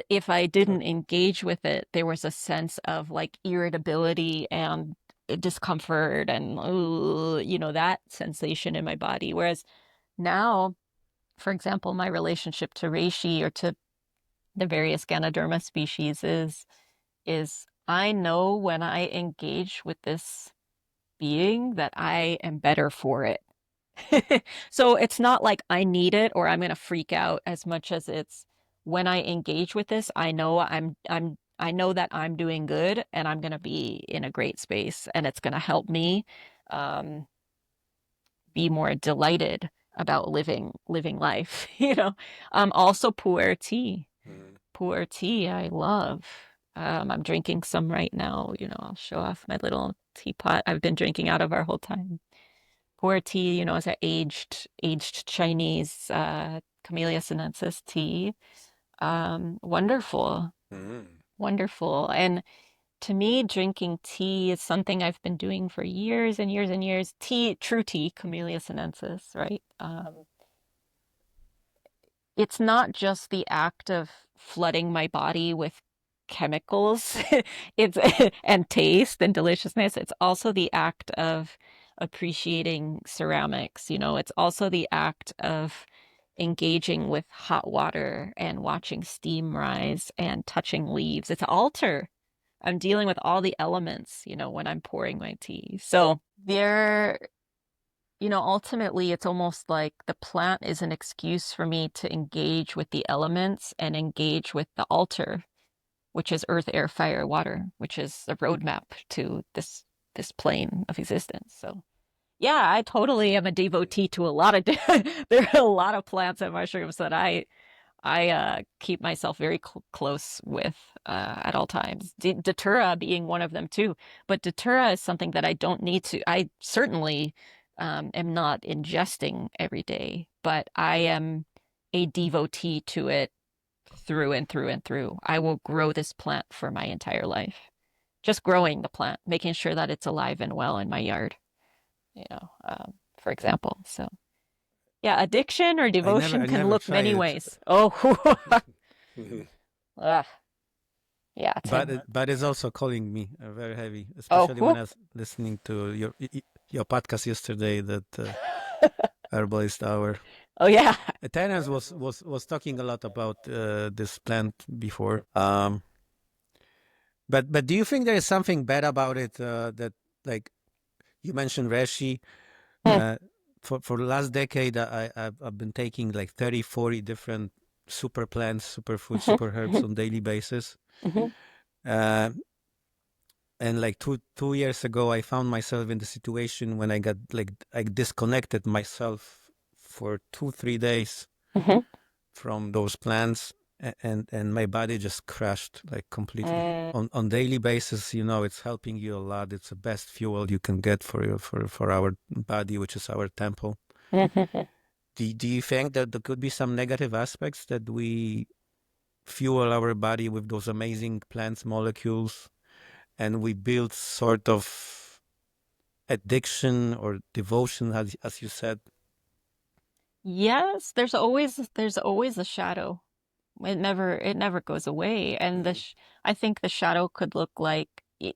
if I didn't engage with it, there was a sense of like irritability and discomfort and that sensation in my body. Whereas now, for example, my relationship to reishi or to the various Ganoderma species is I know when I engage with this being that I am better for it. So it's not like I need it or I'm going to freak out as much as it's when I engage with this, I know that I'm doing good and I'm going to be in a great space and it's going to help me um, be more delighted about living life, Also pu'er tea. Mm. Pu'er tea I love. I'm drinking some right now, I'll show off my little teapot I've been drinking out of our whole time. Pu'er tea, is an aged Chinese Camellia sinensis tea. Wonderful, Mm. wonderful. And to me, drinking tea is something I've been doing for years and years and years. Tea, true tea, Camellia sinensis, right? It's not just the act of flooding my body with chemicals. It's and taste and deliciousness. It's also the act of appreciating ceramics, you know. It's also the act of engaging with hot water and watching steam rise and touching leaves. It's an altar. I'm dealing with all the elements, you know, when I'm pouring my tea. So there, you know, ultimately it's almost like the plant is an excuse for me to engage with the elements and engage with the altar, which is earth, air, fire, water, which is a roadmap to this plane of existence. So yeah, I totally am a devotee to a lot of there are a lot of plants and mushrooms that I keep myself very close with at all times. Datura being one of them too. But Datura is something that I don't need to. I certainly am not ingesting every day, but I am a devotee to it through and through and through. I will grow this plant for my entire life. Just growing the plant, making sure that it's alive and well in my yard, you know, for example. So yeah, addiction or I devotion can never look tried many it. ways. Oh, ugh, yeah, Tim. But it's also calling me very heavy, Oh, especially when whew. I was listening to your podcast yesterday, that herbalist hour. Oh, yeah. Terence was talking a lot about this plant before. But do you think there is something bad about it, that, like you mentioned reishi? Hmm. uh, for the last decade, I've been taking like 30, 40 different super plants, superfoods, Mhm, super herbs mhm, on daily basis. mhm, Uh, and like two years ago, I found myself in the situation when I got like I disconnected myself for 2, 3 days mhm. from those plants, and my body just crashed like completely. Mm, On daily basis, it's helping you a lot. It's the best fuel you can get for our body, which is our temple. mhm. Do you think that there could be some negative aspects that we fuel our body with those amazing plants molecules, and we build sort of addiction or devotion, as you said? Yes, there's always a shadow. It never goes away. And I think the shadow could look like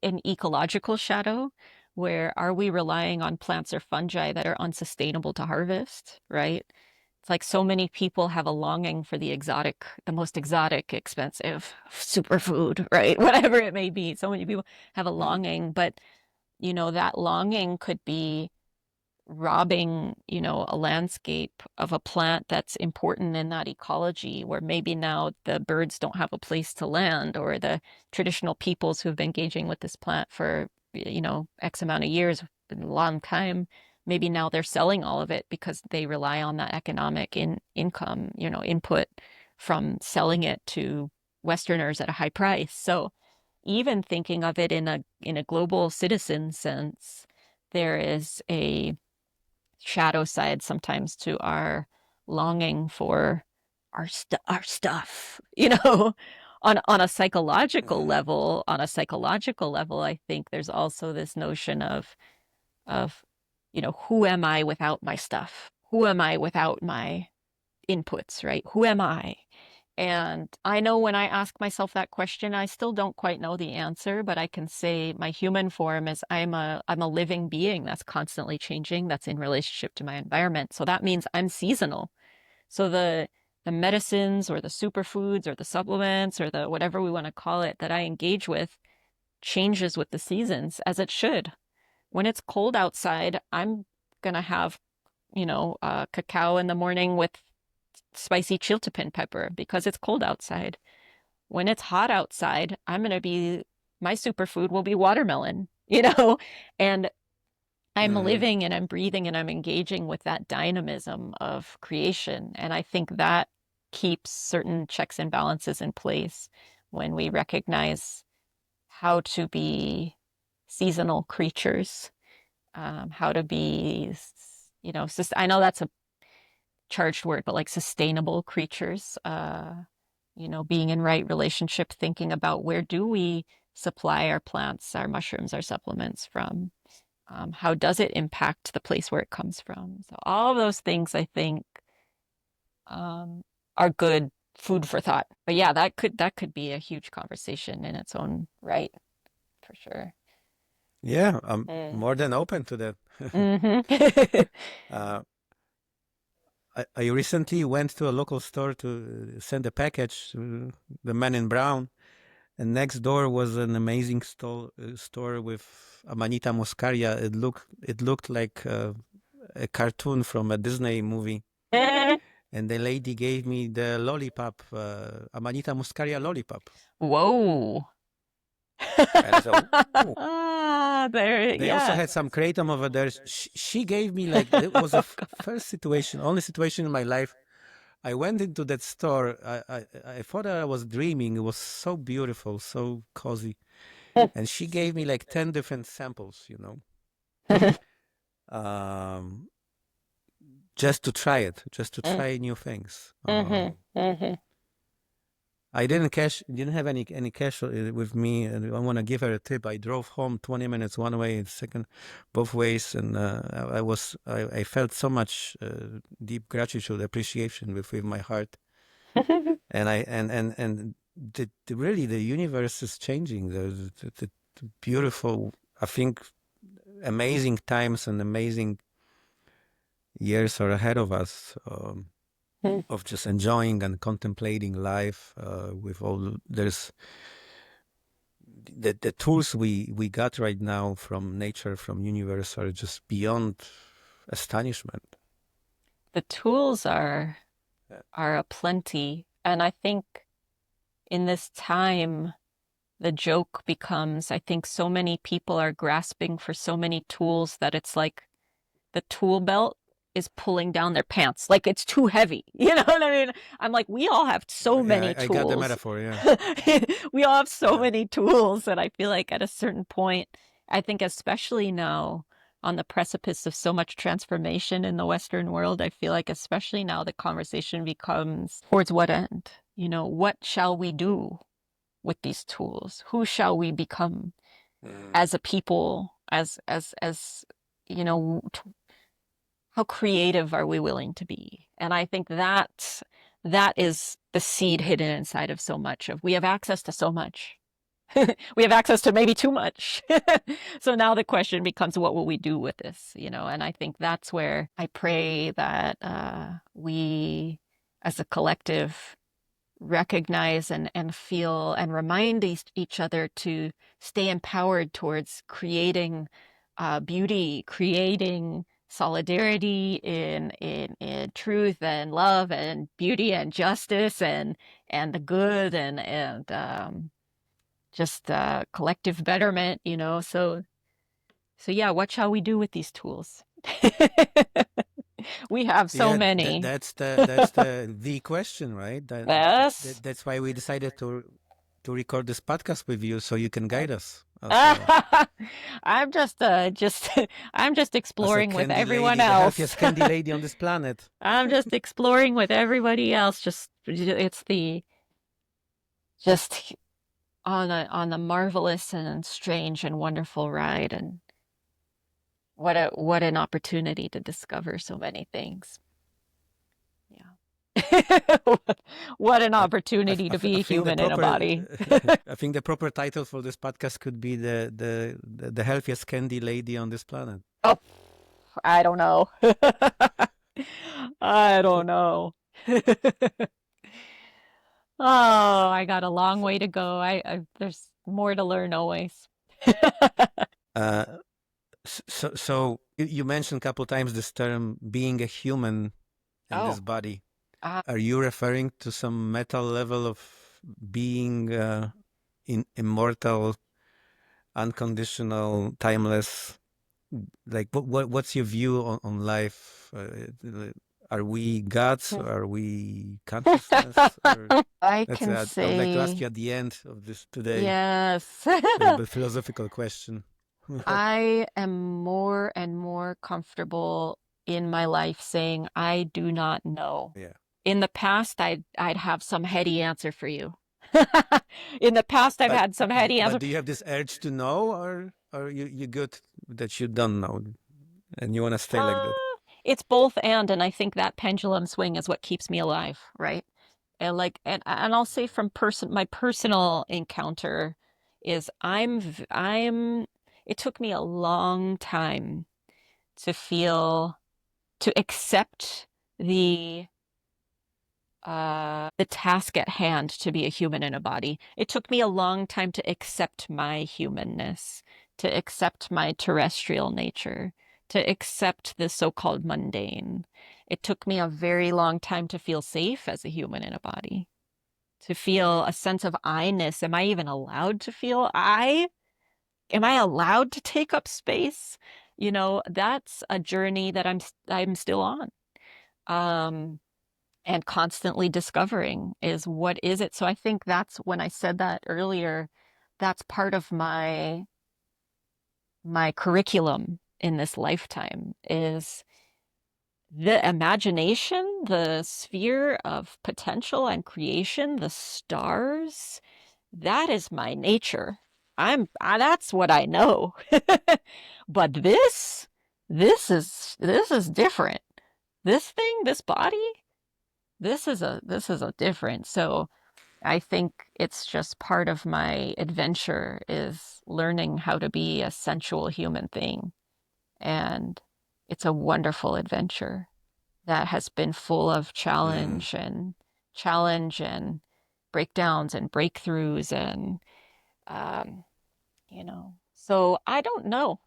an ecological shadow, where are we relying on plants or fungi that are unsustainable to harvest, right? It's like so many people have a longing for the most exotic, expensive superfood, right? Whatever it may be. So many people have a longing, but you know, that longing could be robbing, you know, a landscape of a plant that's important in that ecology, where maybe now the birds don't have a place to land, or the traditional peoples who've been engaging with this plant for, you know, X amount of years, a long time, maybe now they're selling all of it because they rely on that economic income, you know, input from selling it to Westerners at a high price. So even thinking of it in a global citizen sense, there is a shadow side sometimes to our longing for our stuff, you know. On a psychological Uh, level, I think there's also this notion of you know, who am I without my stuff? Who am I without my inputs, right? Who am I? And I know when I ask myself that question, I still don't quite know the answer, but I can say my human form is I'm a living being that's constantly changing, that's in relationship to my environment. So that means I'm seasonal. So the medicines or the superfoods or the supplements or the whatever we want to call it that I engage with changes with the seasons, as it should. When it's cold outside, I'm gonna have, you know, cacao in the morning with spicy chiltepin pepper because it's cold outside. When it's hot outside, my superfood will be watermelon, you know? And I'm uh, living and I'm breathing and I'm engaging with that dynamism of creation. And I think that keeps certain checks and balances in place when we recognize how to be seasonal creatures, how to be, you know, I know that's a charged word, but like sustainable creatures, you know, being in right relationship, thinking about where do we supply our plants, our mushrooms, our supplements from? How does it impact the place where it comes from? So all of those things I think um, are good. food for thought. But yeah, that could be a huge conversation in its own right, for sure. Yeah, I'm Mm. more than open to that. Mm-hmm. uh, I recently went to a local store to send a package to the man in brown, and next door was an amazing store with Amanita muscaria. It looked like a cartoon from a Disney movie. And the lady gave me the lollipop, Amanita muscaria lollipop. Whoa. And I said, "Ooh." Ah, there, They also yeah. had some kratom over there. She gave me like, it was a Oh, God. first situation, only situation in my life. I went into that store. I thought I was dreaming. It was so beautiful, so cozy. And she gave me like 10 different samples, um, just to try it, just to try new things. Mm-hmm. Mm-hmm. I didn't have any cash with me, and I want to give her a tip. I drove home 20 minutes one way, and second, both ways, and I felt so much deep gratitude, appreciation with my heart, and really the universe is changing. The beautiful, I think, amazing times and amazing years are ahead of us. Of just enjoying and contemplating life with all there's the tools we got right now from nature, from universe, are just beyond astonishment. The tools are Yeah. are aplenty, and I think in this time the joke becomes, I think so many people are grasping for so many tools that it's like the tool belt is pulling down their pants. Like it's too heavy. You know what I mean? I'm like, we all have so Yeah, many I got the tools. metaphor. Yeah, We all have so yeah. many tools that I feel like at a certain point, I think especially now on the precipice of so much transformation in the Western world, I feel like especially now the conversation becomes towards what end? What shall we do with these tools? Who shall we become Mm. as a people? You know, how creative are we willing to be? And I think that is the seed hidden inside of so much of we have access to so much. We have access to maybe too much. So now the question becomes, what will we do with this? And I think that's where I pray that we as a collective recognize and feel and remind each other to stay empowered towards creating beauty, creating solidarity in truth and love and beauty and justice and the good and just collective betterment. So yeah, what shall we do with these tools? We have so Yeah, many. that's the question, right? Yes. That's why we decided to record this podcast with you, so you can guide us I'm just I'm just as a exploring with candy everyone lady, the else. healthiest candy lady on this planet. I'm just exploring with everybody else. It's the just on the marvelous and strange and wonderful ride, and what an opportunity to discover so many things. Yeah. What an I, opportunity to I be a think the human in a proper body. I think the proper title for this podcast could be the healthiest candy lady on this planet. Oh, I don't know. I don't know. Oh, I got a long way to go. There's more to learn always. Uh, so you mentioned a couple times this term being a human in this Oh, body. uh, Are you referring to some meta level of being immortal, unconditional, timeless? Like, what's your view on life? Are we gods? Are we consciousness? Or I that's can I would like to ask say you at the end of this today. yes. A little bit philosophical question. I am more and more comfortable in my life saying I do not know. Yeah. In the past, I'd have some heady answer for you. In the past, I've But had some heady but answer. do you have this urge to know, or you good that you don't know and you want to stay like Uh, that? it's both and I think that pendulum swing is what keeps me alive, right? And I'll say from my personal encounter is I'm it took me a long time to feel to accept the the task at hand to be a human in a body. It took me a long time to accept my humanness, to accept my terrestrial nature, to accept the so-called mundane. It took me a very long time to feel safe as a human in a body, to feel a sense of I-ness. Am I even allowed to feel I? Am I allowed to take up space? That's a journey that I'm still on. Um, and constantly discovering is what is it. So I think that's when I said that earlier, that's part of my curriculum in this lifetime is the imagination, the sphere of potential and creation, the stars. That is my nature. That's what I know. But this is different. This thing, this body, this is a different. So I think it's just part of my adventure is learning how to be a sensual human thing. And it's a wonderful adventure that has been full of Mm. challenge and breakdowns and breakthroughs um, so I don't know.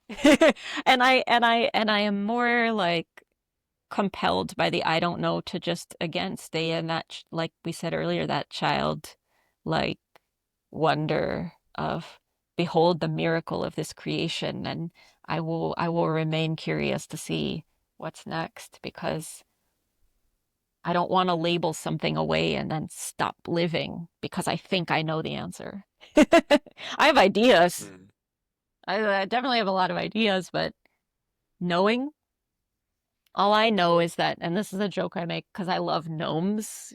And I am more like compelled by the I don't know to just again stay in that like we said earlier, that child like wonder of behold the miracle of this creation, and I will remain curious to see what's next because I don't want to label something away and then stop living because I think I know the answer. I have ideas. Mm. I definitely have a lot of ideas, but knowing, all I know is that, and this is a joke I make because I love gnomes,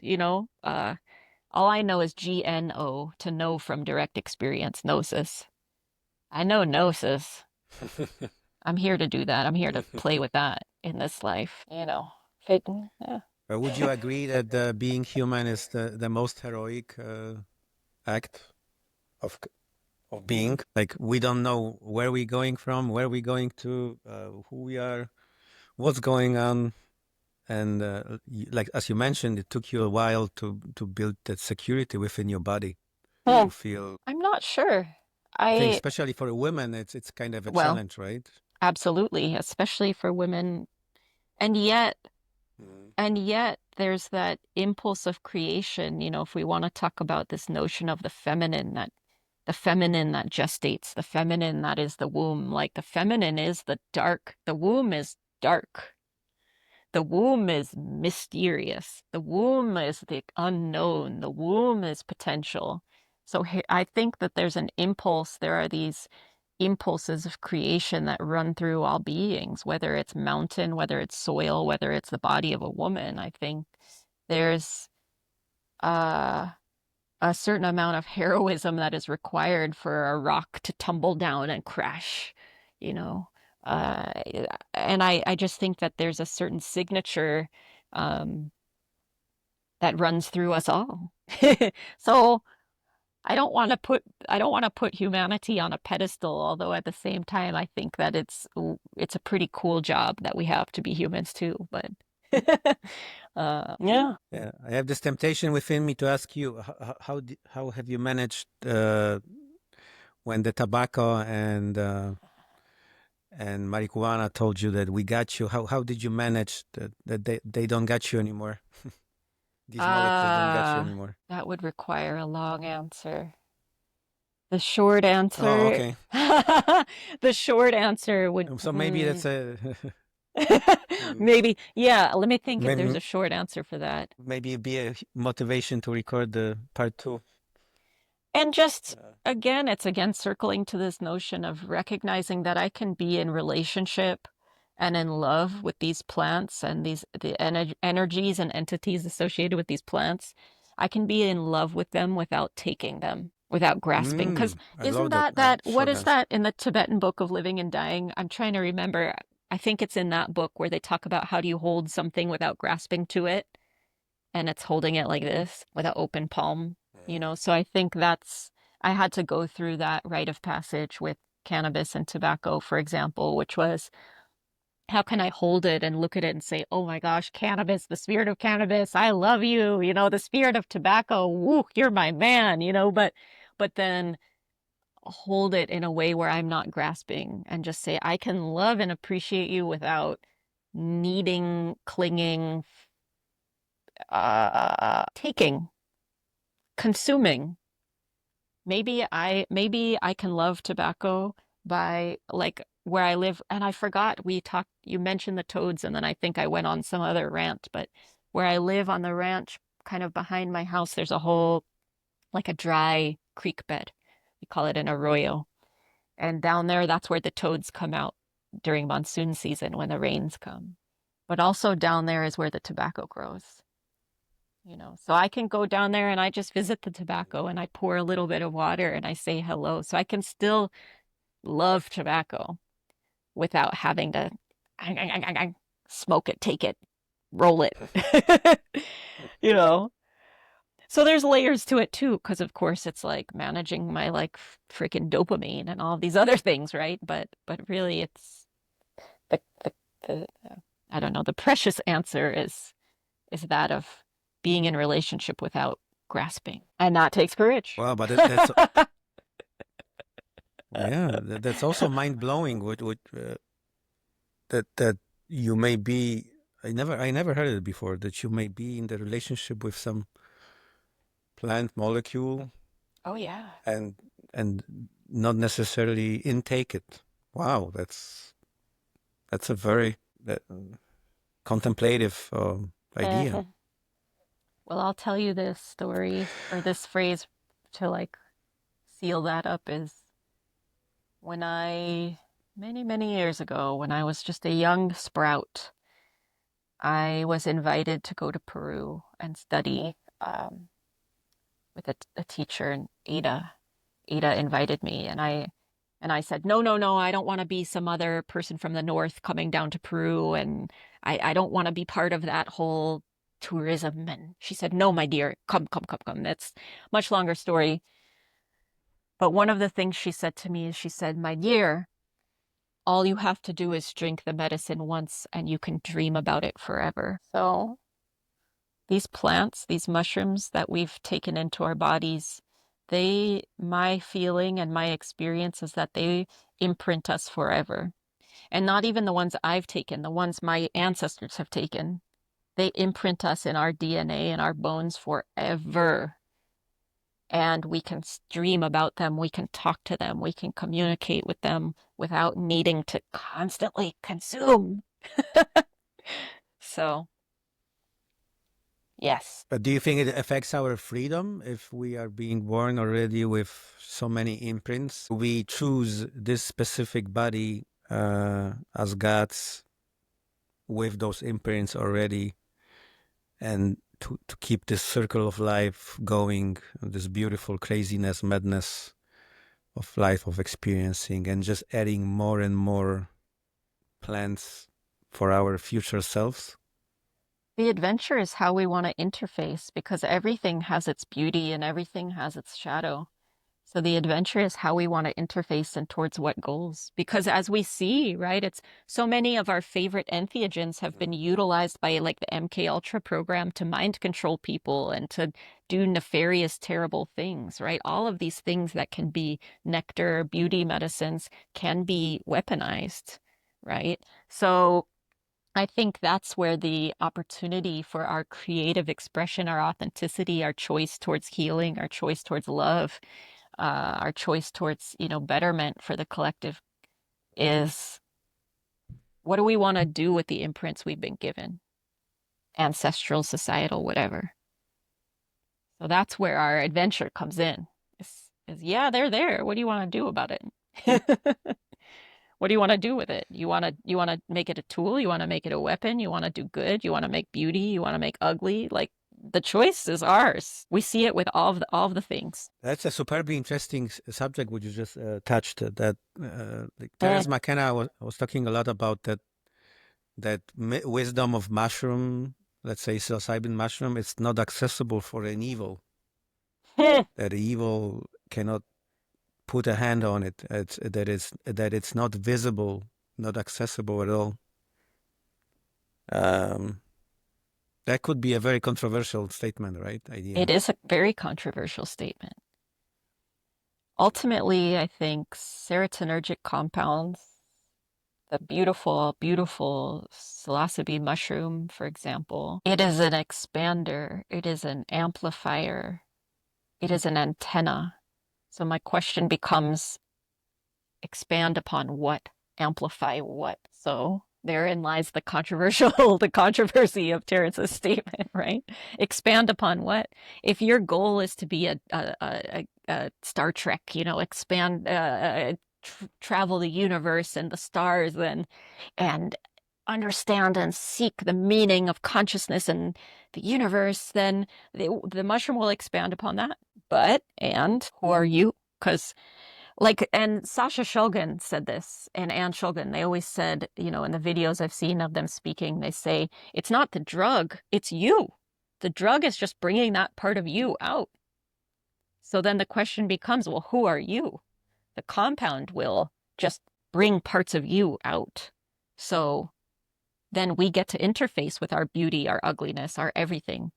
all I know is GNO, to know from direct experience, gnosis. I know gnosis. I'm here to do that. I'm here to play with that in this life. Fake, yeah. Would you agree that being human is the most heroic act of being? Like we don't know where we're going from, where we're going to, who we are, what's going on, and like as you mentioned, it took you a while to build that security within your body Hmm. to feel. I'm not sure. I think I, especially for a woman, it's kind of a well, challenge, right? absolutely, especially for women. And yet, Mm. and yet there's that impulse of creation, if we want to talk about this notion of the feminine that gestates, the feminine that is the womb, like the feminine is the womb is dark. The womb is mysterious. The womb is the unknown. The womb is potential. So I think that there are these impulses of creation that run through all beings, whether it's mountain, whether it's soil, whether it's the body of a woman. I think there's uh, a certain amount of heroism that is required for a rock to tumble down and crash, you know. Uh, and I just think that there's a certain signature um, that runs through us all. So I don't want to put humanity on a pedestal, although at the same time I think that it's a pretty cool job that we have to be humans too. But yeah. Yeah, I have this temptation within me to ask you, how have you managed when the tobacco and marijuana told you that we got you? How did you manage that they don't got you anymore? These molecules don't got you Uh, anymore. that would require a long answer. The short Oh, answer, okay. the short answer would, So maybe that's a mm, maybe, yeah, let me think if there's maybe a short answer for that. maybe it'd be a motivation to record the part two. And just Uh, again, it's again circling to this notion of recognizing that I can be in relationship and in love with these plants and the energies and entities associated with these plants. I can be in love with them without taking them, without grasping. Because I isn't love that that what short is answer. that in the Tibetan Book of Living and Dying? I'm trying to remember. I think it's in that book where they talk about how do you hold something without grasping to it. and it's holding it like this with an open palm, you know. So I think that's, I had to go through that rite of passage with cannabis and tobacco, for example, which was, how can I hold it and look at it and say, oh my gosh, cannabis, the spirit of cannabis, I love you, you know, the spirit of tobacco, woo, you're my man, you know, but then hold it in a way where I'm not grasping and just say, I can love and appreciate you without needing, clinging, taking, consuming. Maybe I can love tobacco by, like, where I live, and I forgot, you mentioned the toads, and then I think I went on some other rant, but where I live on the ranch, kind of behind my house, there's a whole, like a dry creek bed. We call it an arroyo. And down there, that's where the toads come out during monsoon season when the rains come. But also down there is where the tobacco grows, you know. So I can go down there and I just visit the tobacco and I pour a little bit of water and I say hello. So I can still love tobacco without having to smoke it, take it, roll it, you know. So there's layers to it too, because of course it's like managing my like freaking dopamine and all these other things, right? But really it's the the, the I don't know, the precious answer is that of being in relationship without grasping. And that takes courage. Wow, but that's yeah, that's also mind blowing. That you may be. I never heard it before. That you may be in the relationship with some plant molecule Oh yeah. and and not necessarily intake it. Wow, that's a very contemplative idea. Mhm. Well, I'll tell you this story or this phrase to like seal that up is when many years ago, when I was just a young sprout, I was invited to go to Peru and study with a teacher, and Ada invited me, and I said, no, no, no, I don't want to be some other person from the north coming down to Peru, and I don't want to be part of that whole tourism. And she said, no, my dear, come, come, come, come. That's a much longer story. But one of the things she said to me is, she said, my dear, all you have to do is drink the medicine once and you can dream about it forever. So these plants, these mushrooms that we've taken into our bodies, my feeling and my experience is that they imprint us forever. And not even the ones I've taken, the ones my ancestors have taken. They imprint us in our DNA and our bones forever. And we can dream about them, we can talk to them, we can communicate with them without needing to constantly consume. So, yes. But do you think it affects our freedom if we are being born already with so many imprints? We choose this specific body as God's with those imprints already, and to keep this circle of life going, this beautiful craziness, madness of life, of experiencing, and just adding more and more plans for our future selves. The adventure is how we want to interface because everything has its beauty and everything has its shadow. So the adventure is how we want to interface and towards what goals. Because as we see, right, it's so many of our favorite entheogens have been utilized by like the MK Ultra program to mind control people and to do nefarious, terrible things, right? All of these things that can be nectar, beauty medicines can be weaponized, right? So I think that's where the opportunity for our creative expression, our authenticity, our choice towards healing, our choice towards love, our choice towards, you know, betterment for the collective is, what do we want to do with the imprints we've been given? Ancestral, societal, whatever. So that's where our adventure comes in. Yeah, they're there. What do you want to do about it? What do you want to do with it? You want to make it a tool? You want to make it a weapon? You want to do good? You want to make beauty? You want to make ugly? Like, the choice is ours. We see it with all of the things. That's a superbly interesting subject which you just touched. That like Terence McKenna was talking a lot about that wisdom of mushroom let's say, psilocybin mushroom, it's not accessible for an evil. That the evil cannot put a hand on it. It's not visible, not accessible at all. Um, that could be a very controversial statement, right? It Idea. is a very controversial statement. Ultimately, I think serotonergic compounds, the beautiful, beautiful psilocybe mushroom, for example, it is an expander, it is an amplifier, it is an antenna. So my question becomes, expand upon what, amplify what. So therein lies the the controversy of Terrence's statement, right? Expand upon what? If your goal is to be a Star Trek, expand, travel the universe and the stars, and understand and seek the meaning of consciousness and the universe, then the mushroom will expand upon that. And who are you? Because and Sasha Shulgin said this, and Anne Shulgin, they always said, in the videos I've seen of them speaking, they say, it's not the drug, it's you. The drug is just bringing that part of you out. So then the question becomes, well, who are you? The compound will just bring parts of you out. So then we get to interface with our beauty, our ugliness, our everything.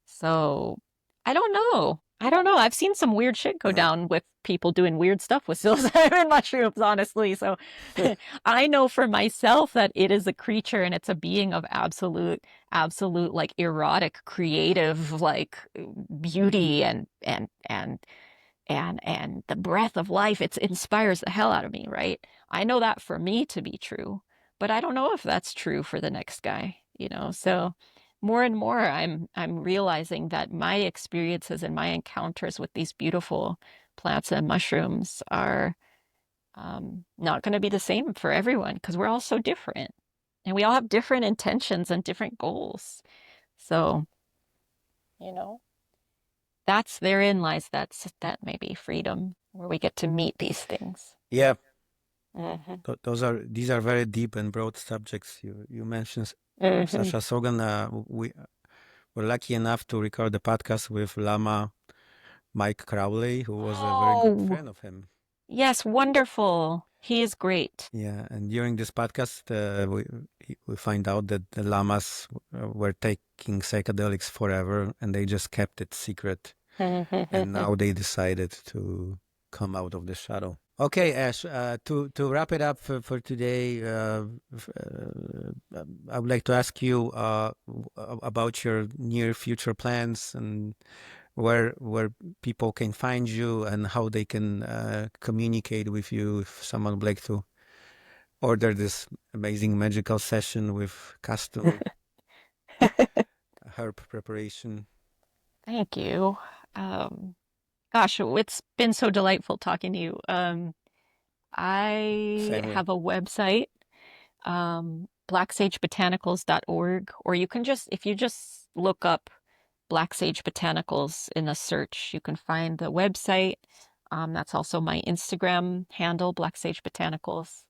So I don't know. I don't know. I've seen some weird shit go down with people doing weird stuff with psilocybin mushrooms, honestly. So I know for myself that it is a creature and it's a being of absolute like erotic, creative, like beauty and the breath of life. It inspires the hell out of me, right? I know that for me to be true, but I don't know if that's true for the next guy. So more and more I'm realizing that my experiences and my encounters with these beautiful plants and mushrooms are not going to be the same for everyone because we're all so different and we all have different intentions and different goals. So, you know, that's therein lies that maybe freedom where we get to meet these things. Yeah, Mm-hmm. these are very deep and broad subjects. You mentioned Mm-hmm. Sasha Sogan. We were lucky enough to record the podcast with Lama Mike Crowley, who was a very good Oh, friend of him. yes, wonderful. He is great. Yeah, and during this podcast, we find out that the lamas were taking psychedelics forever, and they just kept it secret. And now they decided to come out of the shadow. Okay, Ash. To wrap it up for today, I would like to ask you about your near future plans and where people can find you and how they can communicate with you if someone would like to order this amazing magical session with custom herb preparation. Thank you. Um, Gosh, it's been so delightful talking to you. I Same way. have a website, blacksagebotanicals.org, or you can if you just look up Black Sage Botanicals in a search, you can find the website. That's also my Instagram handle, Black Sage Botanicals.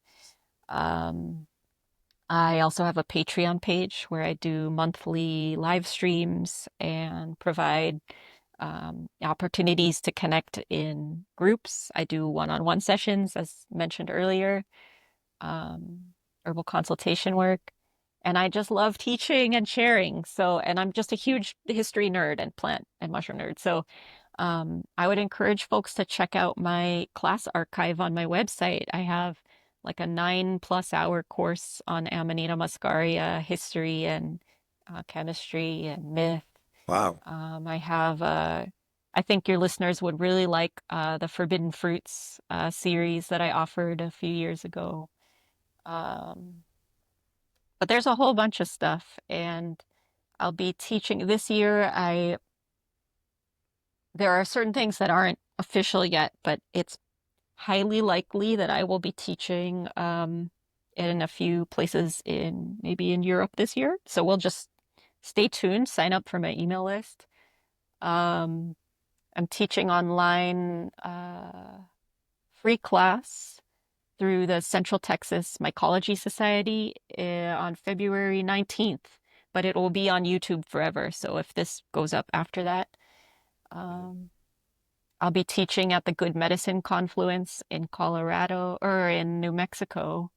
Um, I also have a Patreon page where I do monthly live streams and provide opportunities to connect in groups. I do one-on-one sessions, as mentioned earlier, um, herbal consultation work. And I just love teaching and sharing. And I'm just a huge history nerd and plant and mushroom nerd. So I would encourage folks to check out my class archive on my website. I have like a 9+ hour course on Amanita muscaria, history and chemistry and myth. Wow. I think your listeners would really like the Forbidden Fruits series that I offered a few years ago. Um, but there's a whole bunch of stuff, and I'll be teaching this year. There are certain things that aren't official yet, but it's highly likely that I will be teaching in a few places maybe in Europe this year. So we'll just stay tuned, sign up for my email list. Um, I'm teaching online free class through the Central Texas Mycology Society on February 19th. but it will be on YouTube forever. So if this goes up after that, um, I'll be teaching at the Good Medicine Confluence in Colorado or in New Mexico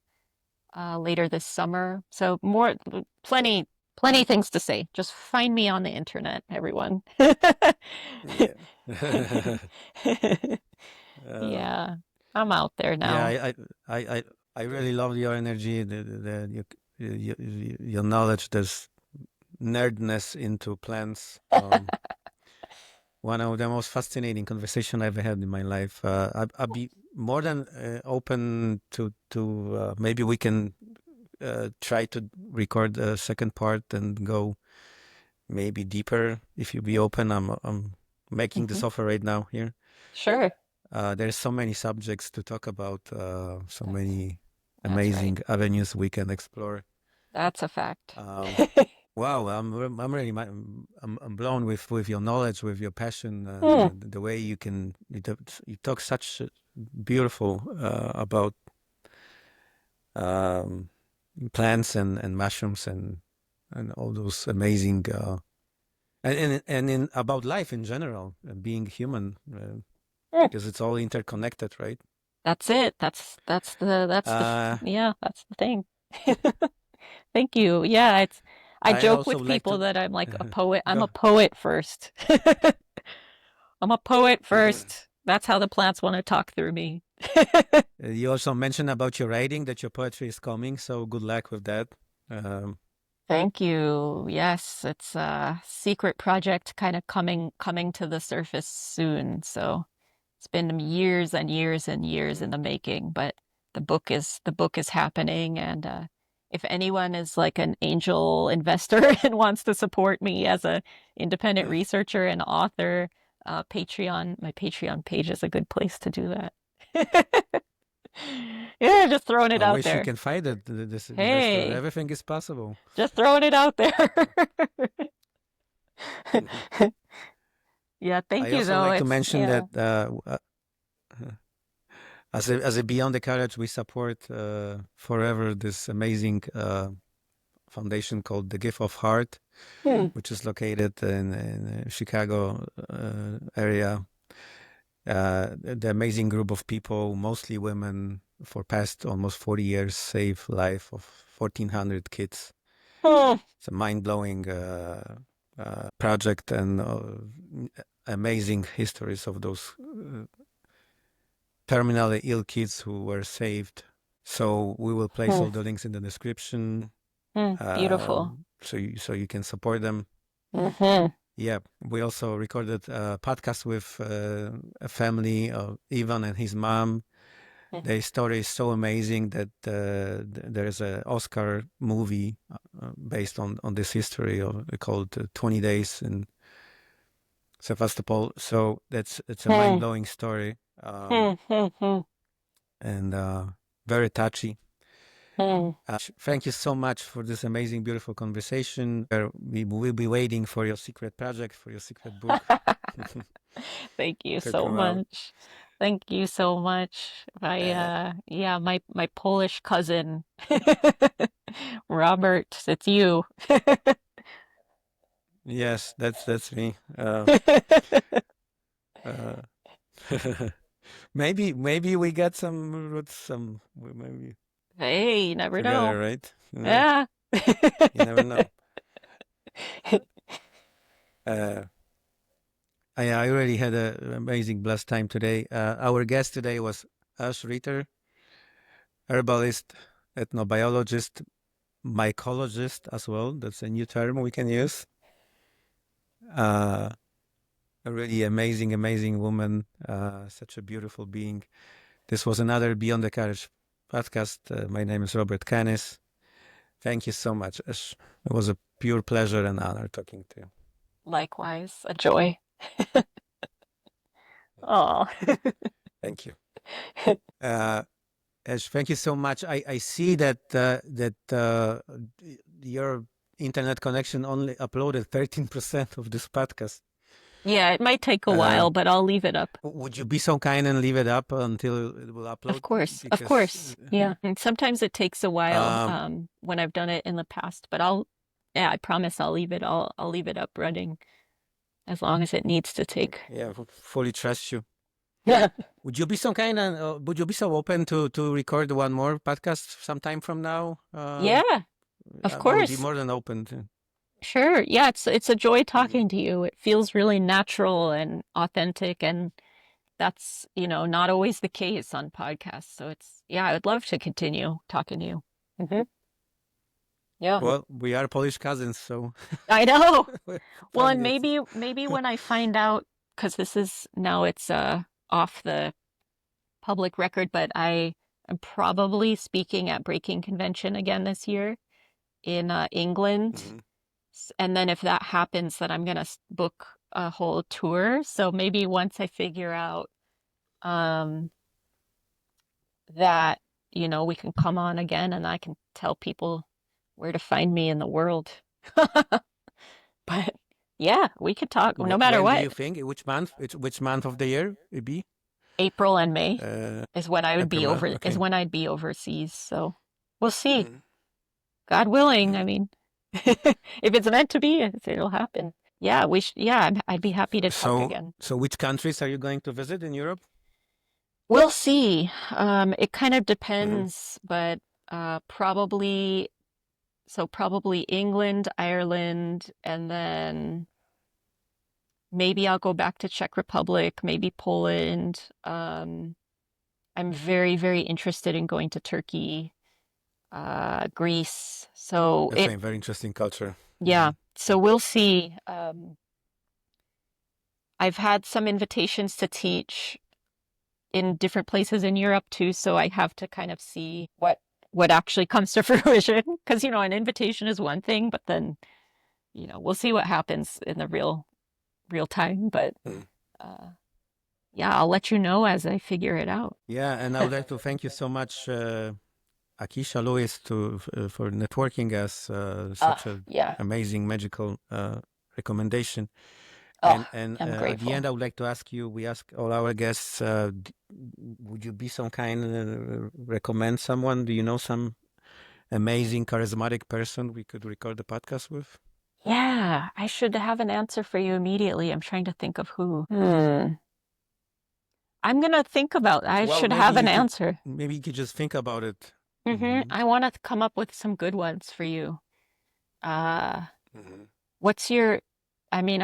later this summer. So plenty things to say. Just find me on the internet, everyone. Yeah. uh, Yeah, I'm out there yeah, now. I really love your energy, your knowledge, this nerdness into plants. One of the most fascinating conversation I've had in my life. I'd be more than open to maybe we can try to record a second part and go maybe deeper if you be open. I'm making this Hmm. offer right now here. Sure. There's so many subjects to talk about, so That's many that's right. amazing avenues we can explore. That's a fact. Um, wow, I'm really I'm blown with your knowledge, with your passion, Hmm. the way you talk such beautiful about um, plants and mushrooms and all those amazing and in about life in general, being human, Hmm. because it's all interconnected, right? That's it. Uh, Yeah, that's the thing. Thank you. Yeah, it's I I joke also with like people to that I'm like a poet. I'm a go. poet first. I'm a poet first. That's how the plants want to talk through me. You also mentioned about your writing that your poetry is coming, so good luck with that. Um, Thank you. Yes, it's a secret project kind of coming to the surface soon. So it's been years and years and years in mm, the making, but the book is happening, and if anyone is like an angel investor and wants to support me as a independent researcher and author, my Patreon page is a good place to do that. Yeah, just throwing it I out wish you there. can find it, this investor. Hey, Everything is possible. just throwing it out there. Yeah, thank I you also though. like to It's mention yeah. that as a Beyond the Courage, we support forever this amazing foundation called the Gift of Heart, Hmm. which is located in Chicago area. The amazing group of people, mostly women, for past almost 40 years, save life of 1,400 kids. Hmm. It's a mind-blowing project and amazing histories of those terminally ill kids who were saved. So we will place Hmm. all the links in the description, Hmm. Beautiful. so you can support them. Hmm. Yeah, we also recorded a podcast with a family of Ivan and his mom. Their story is so amazing that there is an Oscar movie based on this history called 20 Days in Sevastopol. So it's a mind Hmm. blowing story, Hmm. Hmm. Hmm. and very touchy. Hmm. Thank you so much for this amazing, beautiful conversation. We will be waiting for your secret project, for your secret book Thank you to so come out. much. Thank you so much. Uh, Yeah, my Polish cousin, Robert, it's you. yes, that's me. Uh, maybe we got some roots, some maybe Hey, you never together, know. right? Yeah. You never know. Uh, I already had an amazing blessed time today. Our guest today was Ritter, herbalist, ethnobiologist, mycologist as well. That's a new term we can use. Uh, a really amazing, amazing woman. Such a beautiful being. This was another Beyond the Courage podcast. My name is Robert Canis. Thank you so much. It was a pure pleasure and honor talking to you. Likewise, a joy. Oh. Thank you. Uh, thank you so much. I see that your internet connection only uploaded 13% of this podcast. Yeah, it might take a Uh, while, but I'll leave it up. would you be so kind and leave it up until it will Of upload? course, of Because course. Yeah. And sometimes it takes a while um, when I've done it in the past, but I'll Yeah, I promise I'll leave it. I'll leave it up running as long as it needs to take. Yeah, fully trust you. Yeah. Would you be so open to record one more podcast sometime from now? Yeah, of I would be course. more than open to. Sure. Yeah, it's a joy Mhm. talking to you. It feels really natural and authentic, and that's, not always the case on podcasts. So yeah, I would love to continue talking to you. Hmm. Yeah. Well, we are Polish cousins, so I know. we'll Well, find and it. maybe when I find out, because this is now it's off the public record, but I am probably speaking at Breaking Convention again this year in England. Mhm. And then if that happens, then I'm gonna book a whole tour. So maybe once I figure out um, that, we can come on again and I can tell people where to find me in the world. But yeah, we could talk no matter When do you what. think? Which month of the year it be? April and May Uh, is when I would be April. is Okay. when I'd be overseas. So we'll see. Mhm. God willing. I Mhm. mean, if it's meant to be, it'll happen. Yeah, yeah, I'd be happy to talk again. So which countries are you going to visit in Europe? We'll see. It kind of Mhm. depends, but probably England, Ireland, and then maybe I'll go back to Czech Republic, maybe Poland. I'm very, very interested in going to Turkey, Greece. So That's a very interesting culture. yeah. Mhm. So we'll see. I've had some invitations to teach in different places in Europe too, so I have to kind of see what actually comes to fruition. Because, an invitation is one thing, but then, we'll see what happens in the real time. But Mhm. uh, yeah, I'll let you know as I figure it out. Yeah, and I would like to thank you so much, Akisha Lewis, for networking us such a Yeah. amazing magical recommendation. Oh, And I'm at the grateful. end, I would like to ask you. We ask all our guests. Would you be some kind recommend someone? Do you know some amazing, charismatic person we could record the podcast with? Yeah, I should have an answer for you immediately. I'm trying to think of who. I'm gonna think about. I Well, should have an answer. maybe you could just think about it. Hmm. I want to come up with some good ones for you. Uh, Hmm. what's your, I mean,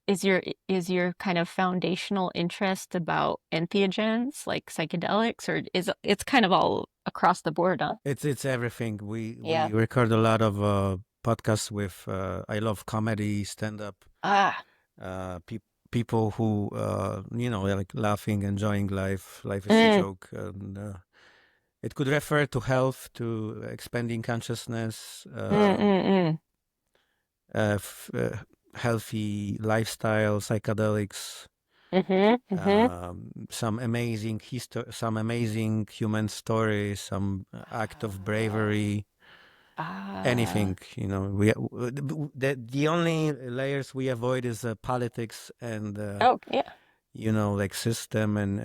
is your kind of foundational interest about entheogens, like psychedelics, or it's kind of all across the board, huh? It's everything. We Yeah. record a lot of podcasts with. I love comedy, stand up. Ah, Uh, pe- People who like laughing, enjoying life. Life is a mm, joke, and it could refer to health, to expanding consciousness, mm, mm, uh, f- uh, healthy lifestyle, psychedelics, mm. some amazing human stories, some act of Ah, bravery, ah, anything. The only layers we avoid is politics and oh, yeah, like system and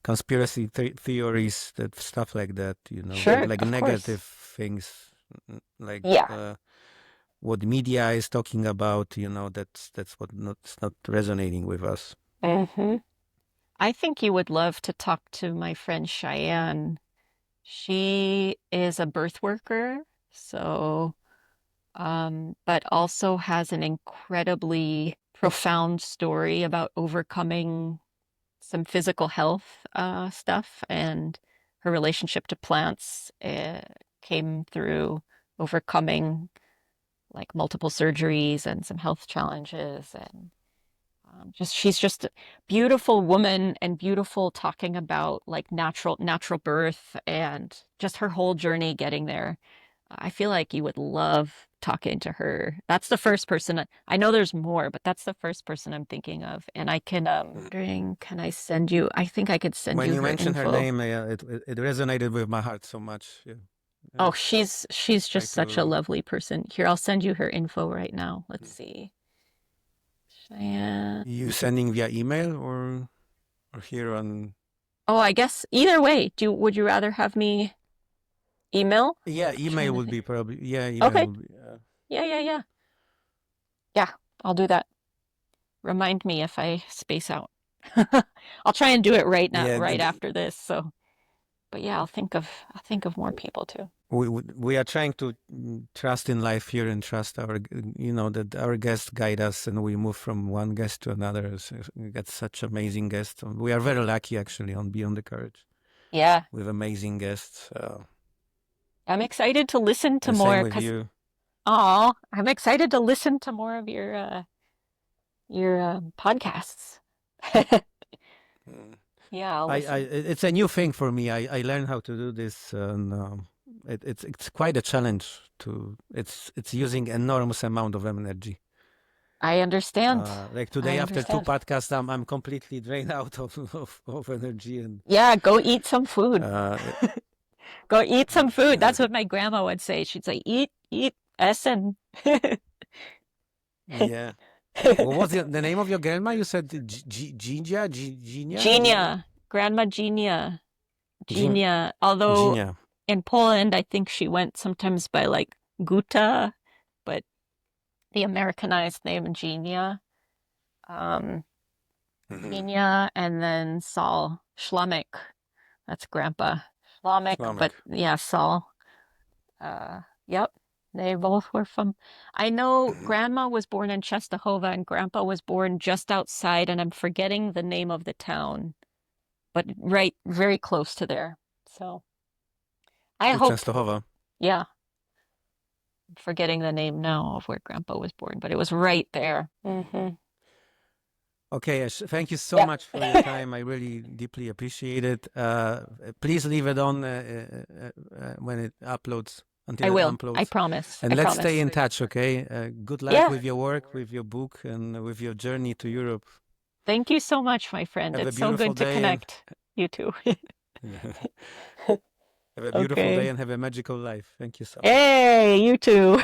conspiracy theories, that stuff like that, sure, like of negative course. things, like Yeah. what media is talking about, that's what not, it's not resonating with us. hmm I think you would love to talk to my friend Cheyenne. She is a birth worker, so but also has an incredibly profound story about overcoming some physical health stuff, and her relationship to plants came through overcoming like multiple surgeries and some health challenges, and she's just a beautiful woman and beautiful talking about like natural birth and just her whole journey getting there. I feel like you would love talking to her. That's the first person I know there's more, but that's the first person I'm thinking of. And I can Mhm. can I send you I think I could send When you you her mentioned her info. name, it resonated with my heart so much. Yeah. Yeah. Oh, she's Try just such a to lovely person. Here, I'll send you her info right now. Let's see. Cheyenne. you sending via email or here on. Oh, I guess either way. Would you rather have me? Email? Yeah, I'm email trying to would think. be probably, yeah, email Okay. would be. Yeah, yeah, yeah. Yeah, I'll do that. Remind me if I space out. I'll try and do it right now, Yeah, right after this. So, but yeah, I'll think of more people too. we are trying to trust in life here and trust our, that our guests guide us, and we move from one guest to another. So we get such amazing guests. We are very lucky actually on Beyond the Courage Yeah, with amazing guests. I'm excited to listen to And same more with because, you. oh, I'm excited to listen to more of your podcasts. Mm. Yeah, I'll listen. It's a new thing for me. I learned how to do this, and it's quite a challenge. It's using enormous amount of energy. I understand. Like I today, after two understand. podcasts, I'm completely drained out of energy, and Yeah, go eat some food. uh, Go eat some food. That's what my grandma would say. She'd say, "Eat, eat, Essen." yeah. What was the name of your grandma? You said Ginia, Ginia, Ginia, Genia, Grandma Genia, Gin, Genia. Although Ginia. in Poland, I think she went sometimes by like Guta, but the Americanized name Genia. Um, Mm-hmm. Genia, and then Saul Schlamek. That's Grandpa Schlamek, but Slamek. yeah, Saul. Yep, they both were from. I know Mhm. Grandma was born in Czestochowa and Grandpa was born just outside, and I'm forgetting the name of the town, but right, very close to there. So I To hope, Częstochowa. yeah, I'm forgetting the name now of where Grandpa was born, but it was right there. Okay, Ash, thank you so Yeah, much for your time. I really deeply appreciate it. Please leave it on when it uploads, I until it will. I uploads. promise. I And let's stay promise. in touch, okay? Good luck Yeah. with your work, with your book, and with your journey to Europe. Thank you so much, my friend. Have a It's so beautiful good to day and connect. You too. have a beautiful day Okay. and have a magical life. Thank you so much. Hey, you too.